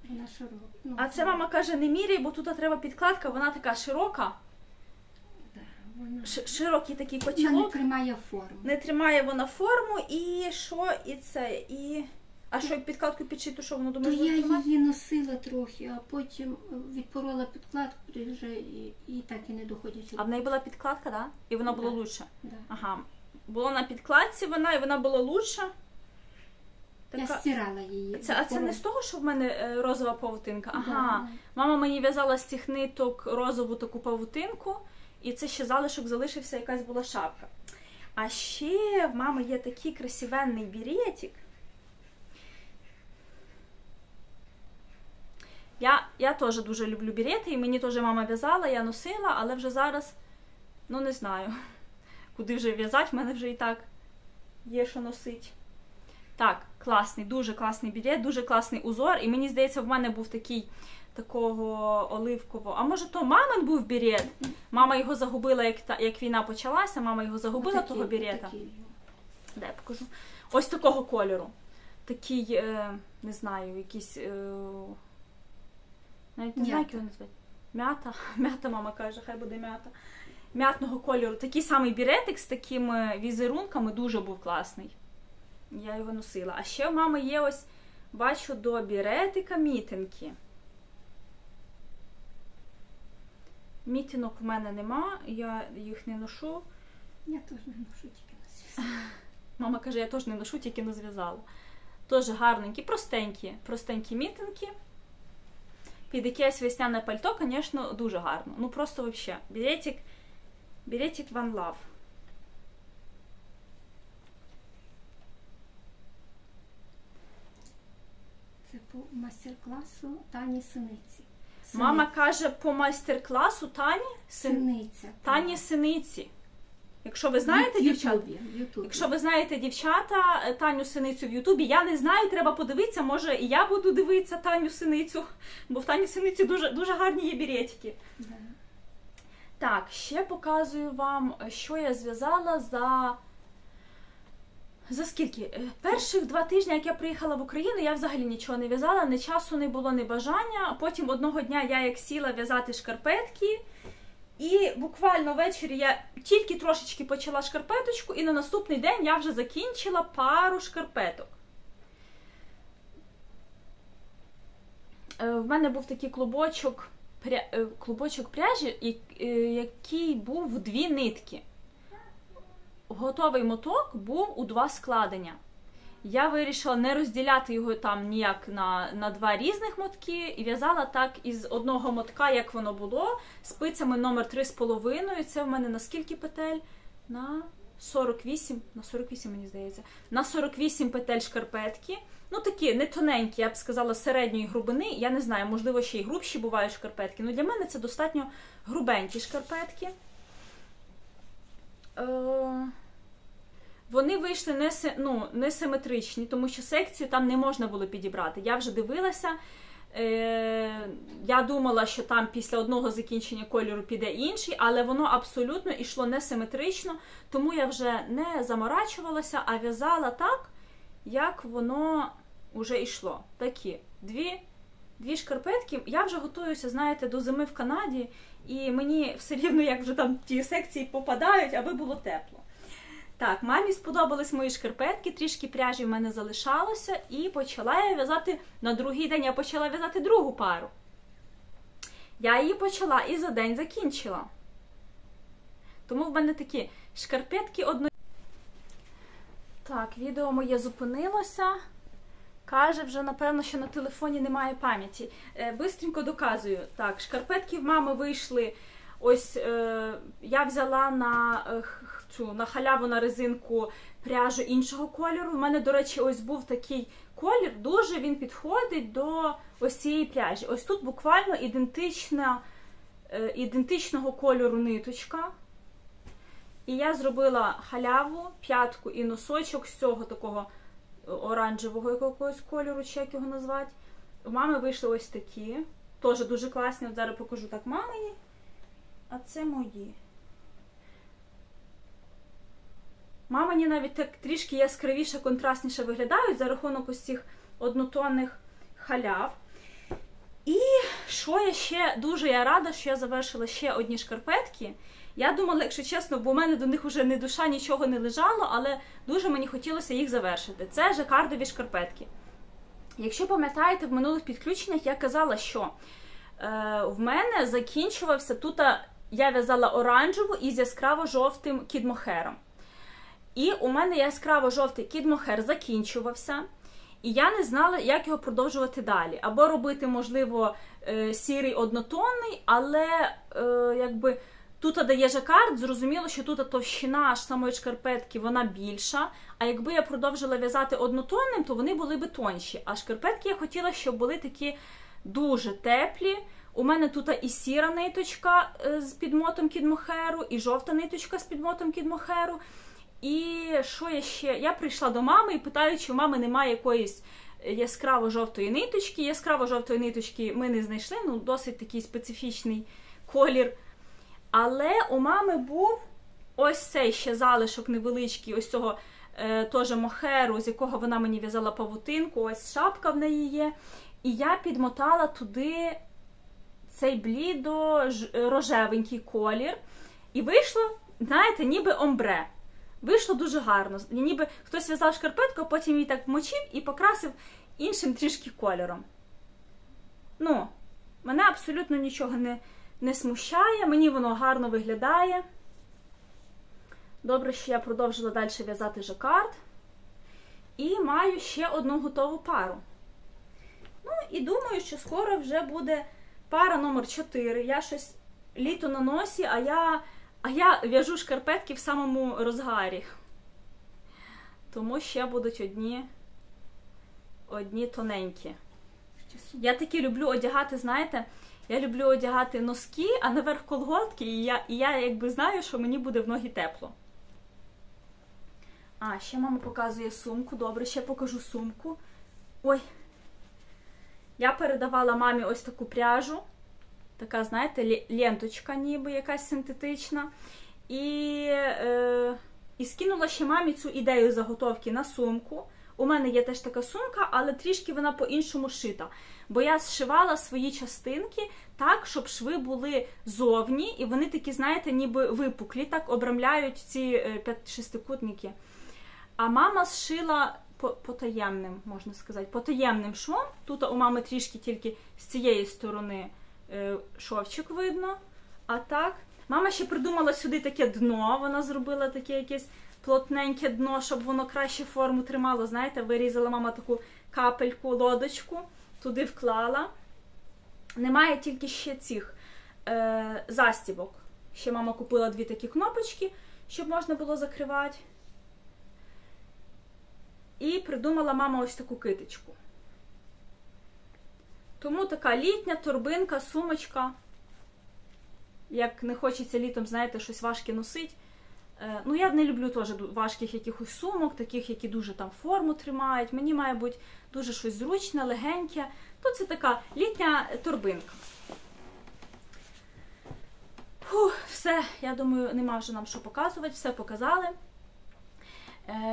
Вона широка. Ну, А це мама каже, не міряй, бо тут треба підкладка, вона така широка. Да, вона... Широкий такий Вона котілок. не тримає форму. Не тримає вона форму і що, і це, і... А що, як підкладку підшити, що воно То думаєш? я її носила трохи, а потім відпорола підкладку вже і так і не доходять. А в неї була підкладка, да? І вона була Да. лучша? Да. Ага. Була на підкладці вона, і вона була лучша. Я стирала її. А це не з того, що в мене розова павутинка? Ага. Да. Мама мені в'язала з цих ниток розову таку павутинку, і це ще залишок залишився, якась була шапка. А ще в мами є такий красивенний беретик. Я теж дуже люблю берети, і мені теж мама в'язала, я носила, але вже зараз, ну не знаю, куди вже в'язати, в мене вже і так є що носити. Так, класний, дуже класний берет, дуже класний узор, і мені здається, в мене був такий, такого оливкового, а може то мамин був берет? Мама його загубила, як війна почалася, мама його загубила, Отакий, того берета. отакий. Дай я покажу. Ось такого кольору. Такий, не знаю, якийсь... Навіть не знаю, як його назвати. М'ята, мама каже, хай буде м'ята. М'ятного кольору. Такий самий беретик з такими візерунками дуже був класний. Я його носила. А ще в мами є ось, бачу, до беретика мітинки. Мітинок в мене нема, я їх не ношу. Я теж не ношу, тільки не зв'язала. Мама каже, я теж не ношу, тільки не зв'язала. Теж гарненькі, простенькі мітинки. Під якесь весняне пальто, звісно, дуже гарно. Ну, просто взагалі. Беретик One Love. Це по майстер-класу Тані Синиці. Мама каже, по майстер-класу Синиця. Тані Синиці. Якщо ви знаєте, дівчата, якщо ви знаєте, дівчата, Таню Синицю в Ютубі, я не знаю, треба подивитися, може і я буду дивитися Таню Синицю, бо в Тані Синиці дуже, дуже гарні є беретики. Да. Так, ще показую вам, що я зв'язала за скільки? Перших 2 тижні, як я приїхала в Україну, я взагалі нічого не в'язала, ні часу не було, ні бажання. А потім одного дня я як сіла в'язати шкарпетки, і буквально ввечері я тільки трошечки почала шкарпеточку, і на наступний день я вже закінчила пару шкарпеток. В мене був такий клубочок пряжі, який був в 2 нитки. Готовий моток був у 2 складення. Я вирішила не розділяти його там ніяк на 2 різних мотки і в'язала так із одного мотка, як воно було, спицями номер 3,5. Це в мене на скільки петель? На 48, мені здається. На 48 петель шкарпетки. Ну такі, не тоненькі, я б сказала, середньої грубини. Я не знаю, можливо, ще й грубші бувають шкарпетки. Ну для мене це достатньо грубенькі шкарпетки. Вони вийшли не симетричні, тому що секцію там не можна було підібрати. Я вже дивилася, я думала, що там після одного закінчення кольору піде інший, але воно абсолютно йшло несиметрично, тому я вже не заморачувалася, а в'язала так, як воно вже йшло. Такі, дві шкарпетки. Я вже готуюся, знаєте, до зими в Канаді, і мені все рівно, як вже там ті секції попадають, аби було тепло. Так, мамі сподобались мої шкарпетки, трішки пряжі в мене залишалося, і почала я в'язати, на другий день я почала в'язати другу пару. Я її почала і за день закінчила. Тому в мене такі шкарпетки Так, відео моє зупинилося. Каже вже, напевно, що на телефоні немає пам'яті. Бистренько доказую. Так, шкарпетки в мами вийшли. Ось я взяла на халяву на резинку пряжу іншого кольору. У мене, до речі, ось був такий колір, дуже він підходить до ось цієї пряжі. Ось тут буквально ідентичного кольору ниточка. І я зробила халяву, п'ятку і носочок з цього такого оранжевого якогось кольору, чи як його назвати. У мами вийшли ось такі. Теж дуже класні. От зараз покажу так мамині. А це мої. Мамині навіть так трішки яскравіше, контрастніше виглядають за рахунок ось цих однотонних халяв. І що я ще, дуже я рада, що я завершила ще одні шкарпетки. Я думала, якщо чесно, бо в мене до них вже ні душа, нічого не лежало, але дуже мені хотілося їх завершити. Це жакардові шкарпетки. Якщо пам'ятаєте, в минулих підключеннях я казала, що в мене закінчувався, тут я в'язала оранжеву із яскраво-жовтим кіт-мохером. І у мене яскраво-жовтий кіт-мохер закінчувався, і я не знала, як його продовжувати далі. Або робити, можливо, сірий однотонний, але якби тут дає жакард, зрозуміло, що тут товщина аж самої шкарпетки, вона більша, а якби я продовжила в'язати однотонним, то вони були би тонші. А шкарпетки я хотіла, щоб були такі дуже теплі. У мене тут і сіра ниточка з підмотом кіт-мохеру, і жовта ниточка з підмотом кіт-мохеру. І що я ще? Я прийшла до мами і питаю, чи у мами немає якоїсь яскраво-жовтої ниточки. Яскраво-жовтої ниточки ми не знайшли, ну досить такий специфічний колір. Але у мами був ось цей ще залишок невеличкий, ось цього теж мохеру, з якого вона мені в'язала павутинку, ось шапка в неї є. І я підмотала туди цей блідо-рожевенький колір. І вийшло, знаєте, ніби омбре. Вийшло дуже гарно. Ніби хтось в'язав шкарпетку, а потім її так вмочив і покрасив іншим трішки кольором. Ну, мене абсолютно нічого не смущає, мені воно гарно виглядає. Добре, що я продовжила далі в'язати жакард. І маю ще одну готову пару. Ну, і думаю, що скоро вже буде пара номер 4. Я щось літо на носі, а я в'яжу шкарпетки в самому розгарі. Тому ще будуть одні тоненькі. Я таки люблю одягати, знаєте, я люблю одягати носки, а наверх колготки, і я якби знаю, що мені буде в ноги тепло. А, ще мама показує сумку. Добре, ще покажу сумку. Ой. Я передавала мамі ось таку пряжу. Така, знаєте, ленточка ніби якась синтетична. І скинула ще мамі цю ідею заготовки на сумку. У мене є теж така сумка, але трішки вона по-іншому шита. Бо я зшивала свої частинки так, щоб шви були зовні, і вони такі, знаєте, ніби випуклі, так обрамляють ці шестикутники. А мама зшила потаємним, можна сказати, потаємним швом. Тут у мами трішки тільки з цієї сторони шовчик видно. А так, мама ще придумала сюди таке дно, вона зробила таке якесь плотненьке дно, щоб воно краще форму тримало. Знаєте, вирізала мама таку капельку, лодочку, туди вклала. Немає тільки ще цих застібок. Ще мама купила 2 такі кнопочки, щоб можна було закривати. І придумала мама ось таку китичку. Тому така літня торбинка, сумочка. Як не хочеться літом, знаєте, щось важке носити. Ну, я не люблю теж важких якихось сумок, таких, які дуже там форму тримають. Мені має бути дуже щось зручне, легеньке. То це така літня торбинка. Все, я думаю, нема вже нам що показувати, все показали.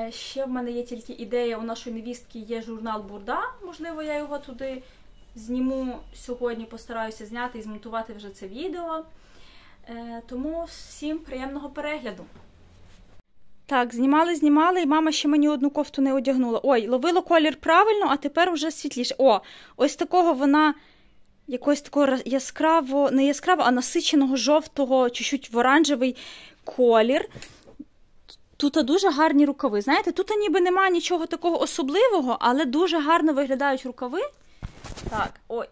Ще в мене є тільки ідея, у нашої невістки є журнал Бурда, можливо, я його туди зніму сьогодні, постараюся зняти і змонтувати вже це відео. Тому всім приємного перегляду. Так, знімали, і мама ще мені одну кофту не одягнула. Ой, ловила колір правильно, а тепер вже світліше. О, ось такого вона, якогось такого яскраво, не яскраво, а насиченого жовтого, чуть-чуть в оранжевий колір. Тут дуже гарні рукави. Знаєте, тут ніби немає нічого такого особливого, але дуже гарно виглядають рукави. Так, ой.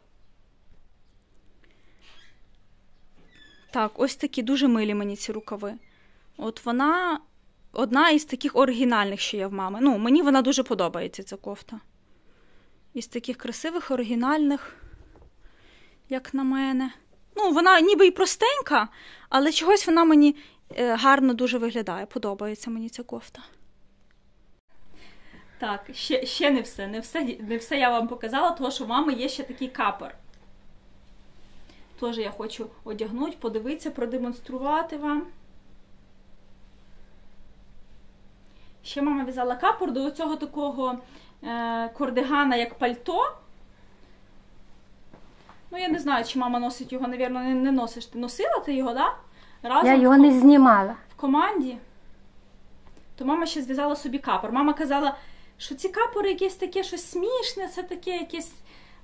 Так, ось такі дуже милі мені ці рукави. От вона одна із таких оригінальних, що є в мами. Ну, мені вона дуже подобається, ця кофта. Із таких красивих, оригінальних, як на мене. Ну, вона ніби і простенька, але чогось вона мені гарно дуже виглядає. Подобається мені ця кофта. Так, ще не все я вам показала, тому що в мами є ще такий капор. Теж я хочу одягнути, подивитися, продемонструвати вам. Ще мама в'язала капор до цього такого кордигана, як пальто. Ну, я не знаю, чи мама носить його, напевно, не носиш. Ти носила ти його, так? Да? Я його не знімала. В команді. То мама ще зв'язала собі капор. Мама казала, що ці капори якесь таке щось смішне, це таке якесь...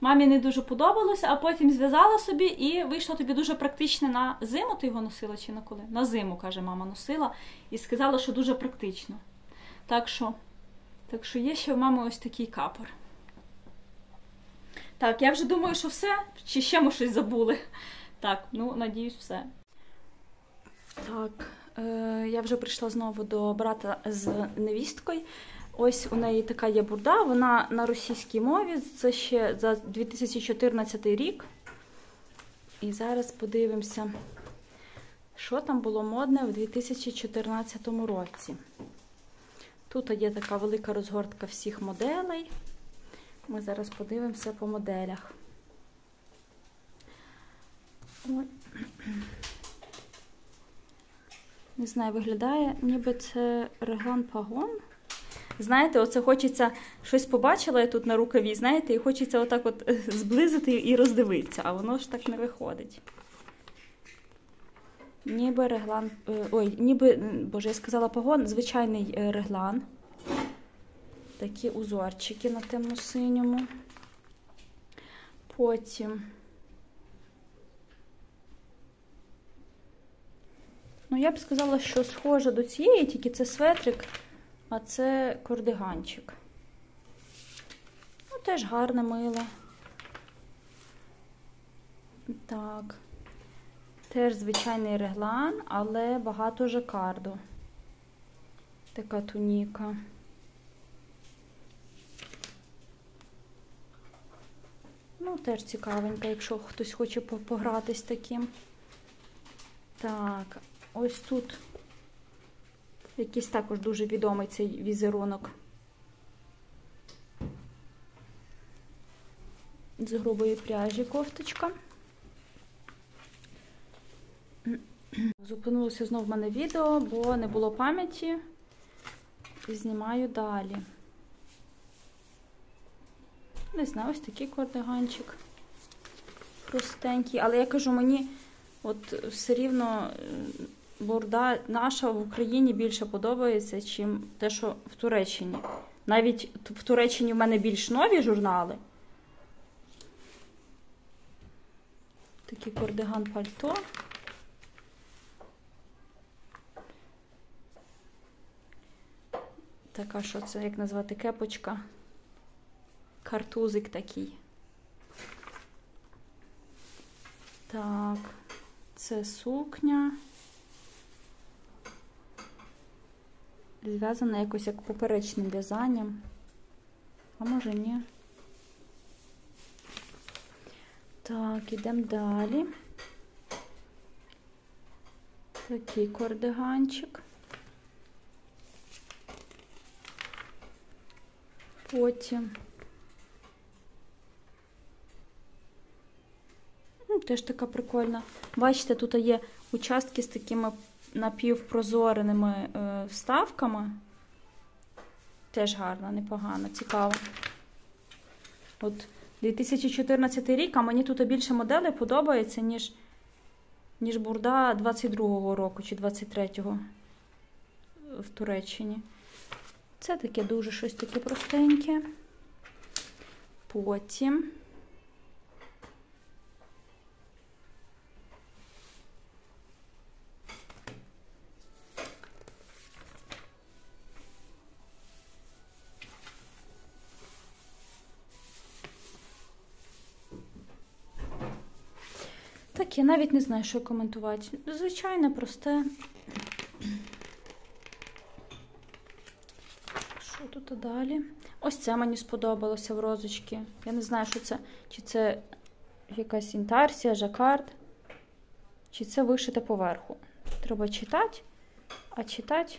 Мамі не дуже подобалося, а потім зв'язала собі і вийшло тобі дуже практично на зиму. Ти його носила чи на коли? На зиму, каже, мама носила. І сказала, що дуже практично. Так що є ще в мами ось такий капор. Так, я вже думаю, що все. Чи ще ми щось забули? Так, ну, надіюсь, все. Так, я вже прийшла знову до брата з невісткою. Ось у неї така є бурда, вона на російській мові, це ще за 2014 рік. І зараз подивимося, що там було модне в 2014 році. Тут є така велика розгортка всіх моделей. Ми зараз подивимося по моделях. Ой. Не знаю, виглядає, ніби це реглан-пагон. Знаєте, оце хочеться, щось побачила я тут на рукаві, знаєте, і хочеться отак от зблизити і роздивитися, а воно ж так не виходить. Ніби реглан, боже, я сказала пагон, звичайний реглан. Такі узорчики на темно-синьому. Потім, ну я б сказала, що схоже до цієї, тільки це светрик. А це кордиганчик. Ну, теж гарне, миле. Так. Теж звичайний реглан, але багато жакарду. Така туніка. Ну, теж цікавенька, якщо хтось хоче погратись таким. Так, ось тут якийсь також дуже відомий цей візерунок. З грубої пряжі кофточка. Зупинилося знову в мене відео, бо не було пам'яті. І знімаю далі. Не знаю, ось такий кардиганчик. Простенький. Але я кажу, мені от все рівно бурда наша в Україні більше подобається, чим те, що в Туреччині. Навіть в Туреччині в мене більш нові журнали. Такий кардиган-пальто. Така, що це, як назвати, кепочка. Картузик такий. Так, це сукня. Зв'язана якось як поперечним в'язанням. А може ні. Так, ідемо далі. Такий кардиганчик. Потім. Теж така прикольна. Бачите, тут є участки з такими напівпрозореними вставками. Теж гарно, непогано, цікаво. От 2014 рік, а мені тут більше моделей подобається, ніж бурда 22-го року чи 23-го в Туреччині. Це таке дуже щось таке простеньке. Потім так, я навіть не знаю, що коментувати. Звичайно, просте. Що тут далі? Ось це мені сподобалося в розочці. Я не знаю, що це. Чи це якась інтарсія, жакард, чи це вишите поверху. Треба читати, а читати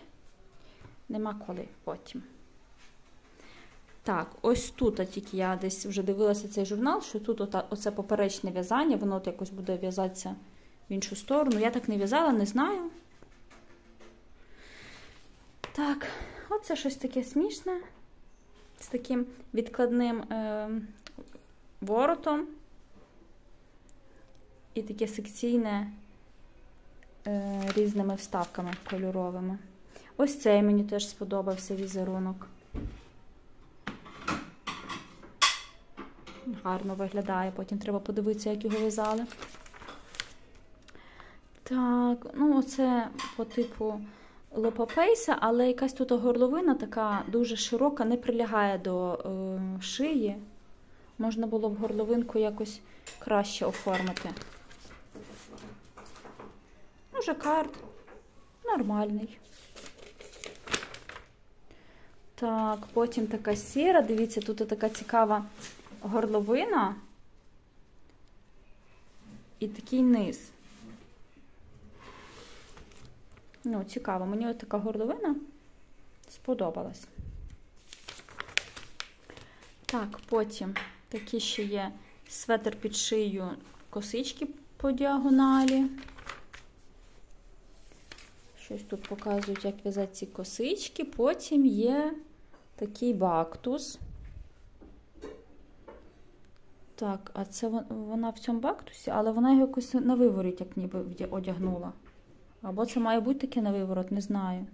нема коли потім. Так, ось тут тільки я десь вже дивилася цей журнал, що тут оце поперечне в'язання, воно от якось буде в'язатися в іншу сторону. Я так не в'язала, не знаю. Так, от це щось таке смішне, з таким відкладним воротом. І таке секційне різними вставками кольоровими. Ось цей мені теж сподобався візерунок. Гарно виглядає, потім треба подивитися, як його в'язали. Так, ну оце по типу лопапейса, але якась тут горловина така дуже широка, не прилягає до шиї. Можна було б горловинку якось краще оформити. Ну, жакард. Нормальний. Так, потім така сіра. Дивіться, тут така цікава горловина і такий низ. Ну, цікаво. Мені ось така горловина сподобалась. Так, потім такі ще є светр під шию, косички по діагоналі. Щось тут показують, як в'язати ці косички. Потім є такий бактус. Так, а це вона в цьому бактусі, але вона його якось на виворіт, як ніби одягнула. Або це має бути таке на виворот, не знаю.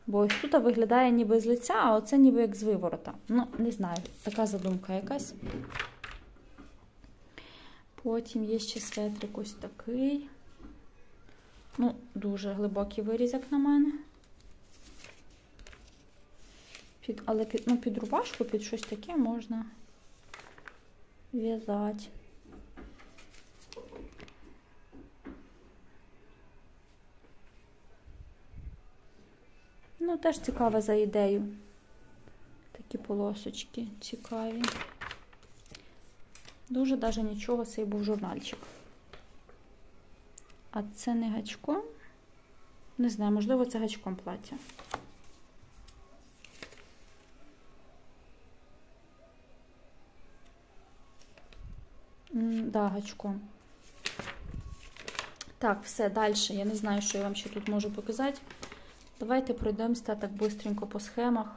Бо ось тут виглядає ніби з лиця, а оце ніби як з виворота. Ну, не знаю, така задумка якась. Потім є ще светрик ось такий. Ну, дуже глибокий виріз, як на мене. Але під рубашку, під щось таке можна в'язати. Ну, теж цікаво за ідею. Такі полосочки цікаві. Дуже даже нічого, цей був журнальчик. А це не гачком? Не знаю, можливо, це гачком плаття. Да, гачком. Так, все, далі. Я не знаю, що я вам ще тут можу показати. Давайте пройдемося так бистренько по схемах.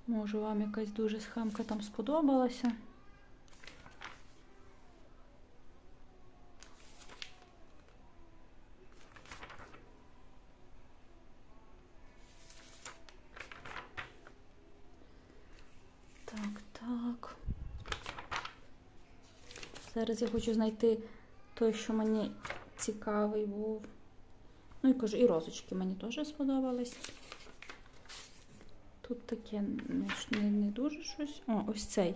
Може, вам якась дуже схемка там сподобалася. Так. Зараз я хочу знайти той, що мені цікавий був. Ну і кажу, і розочки мені теж сподобались. Тут таке не дуже щось. О, ось цей.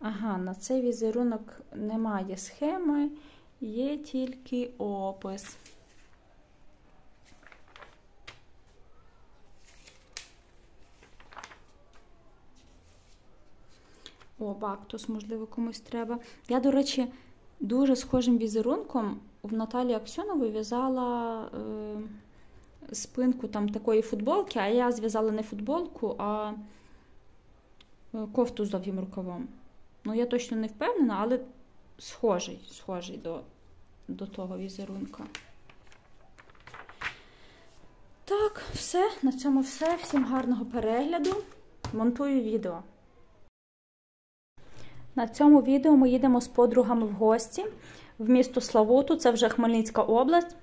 Ага, на цей візерунок немає схеми, є тільки опис. О, бактус, можливо, комусь треба. Я, до речі, дуже схожим візерунком в Наталії Аксьонової в'язала спинку там такої футболки, а я зв'язала не футболку, а кофту з довгим рукавом. Ну, я точно не впевнена, але схожий до того візерунка. Так, все, на цьому все. Всім гарного перегляду. Монтую відео. На цьому відео ми їдемо з подругами в гості в місто Славуту, це вже Хмельницька область,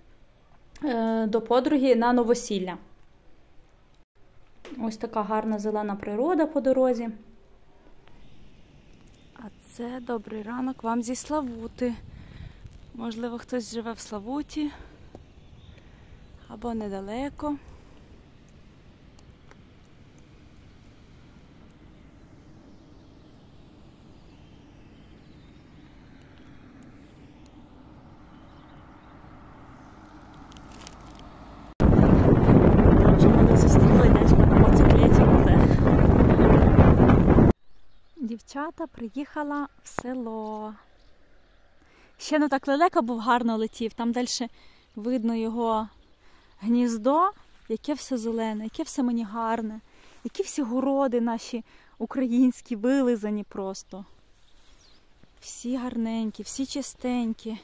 до подруги на новосілля. Ось така гарна зелена природа по дорозі. А це добрий ранок вам зі Славути. Можливо, хтось живе в Славуті або недалеко. Дівчата приїхала в село. Ще не так лелека був гарно летів. Там далі видно його гніздо, яке все зелене, яке все мені гарне. Які всі городи наші українські, вилизані просто. Всі гарненькі, всі чистенькі.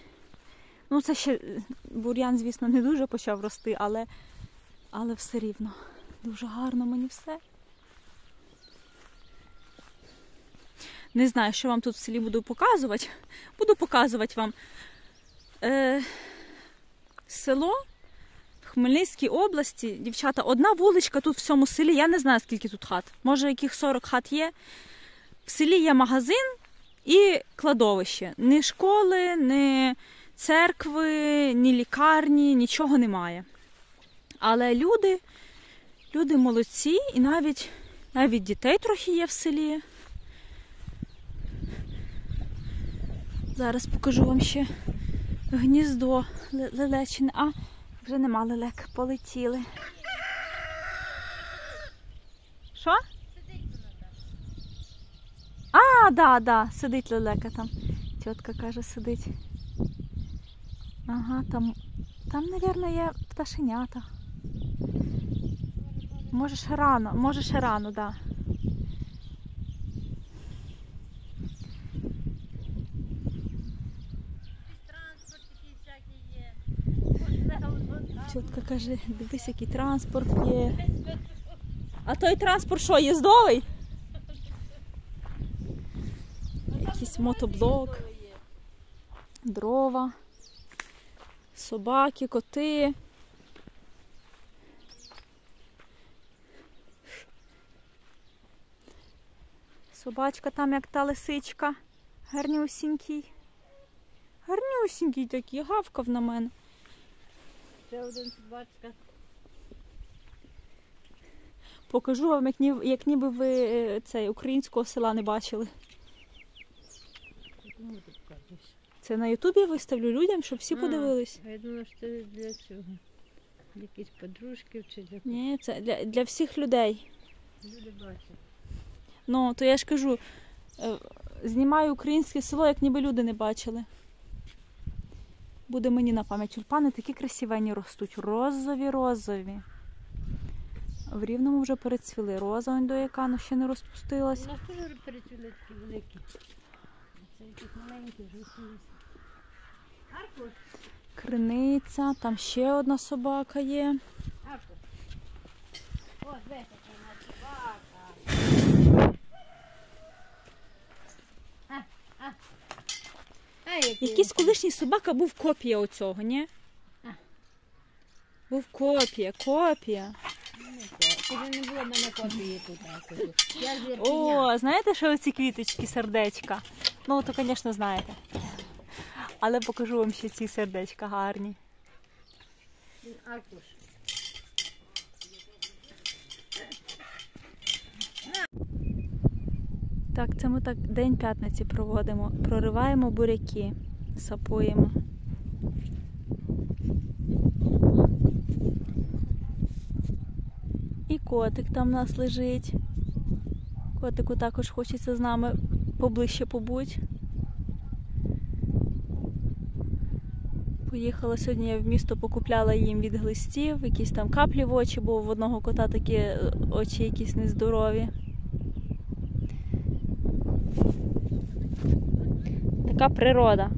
Ну, це ще бур'ян, звісно, не дуже почав рости, але все рівно. Дуже гарно мені все. Не знаю, що вам тут в селі буду показувати. Буду показувати вам село в Хмельницькій області. Дівчата, одна вуличка тут в цьому селі, я не знаю, скільки тут хат. Може, яких 40 хат є. В селі є магазин і кладовище. Ні школи, ні церкви, ні лікарні, нічого немає. Але люди молодці, і навіть дітей трохи є в селі. Зараз покажу вам ще гніздо лелечини. А, вже нема лелек, полетіли. Що? А, да, сидить лелека там. Тітка каже, сидить. Ага, там, мабуть, є пташенята. Може ще рано, да. Тітка каже, дивись, який транспорт є. А той транспорт що, їздовий? Якийсь мотоблок, дрова, собаки, коти. Собачка там, як та лисичка. Гарнюсінький. Гарнюсінький такий, гавкав на мене. Ще один собачка. Покажу вам, як ніби ви українського села не бачили. Кому ти покажеш? Це на Ютубі виставлю людям, щоб всі подивились. А я думала, що це для цього. Якісь подружки чи для... Ні, це для всіх людей. Люди бачать. Ну, то я ж кажу, знімаю українське село, як ніби люди не бачили. Буде мені на пам'ять. Тюльпани такі красивенні ростуть. Розові. В Рівному вже перецвіли. Роза он до яка, але ще не розпустилась. У нас теж перецвіли такі великі. Це якісь маленькі вже усілися. Аркуш. Криниця, там ще одна собака є. Аркуш. О, дивись, яка у нас собака. Якийсь колишній собака був копія оцього, ні? Був копія. Коли не було в мене копії тут. Я з Ірпеня. О, знаєте, що оці квіточки, сердечка? Ну, то, звісно, знаєте. Але покажу вам ще ці сердечка гарні. Аркуш. Так, це ми так День п'ятниці проводимо. Прориваємо буряки, сапуємо. І котик там у нас лежить. Котику також хочеться з нами поближче побути. Поїхала сьогодні я в місто, покупляла їм від глистів, якісь там каплі в очі, бо в одного кота такі очі якісь нездорові. Така природа.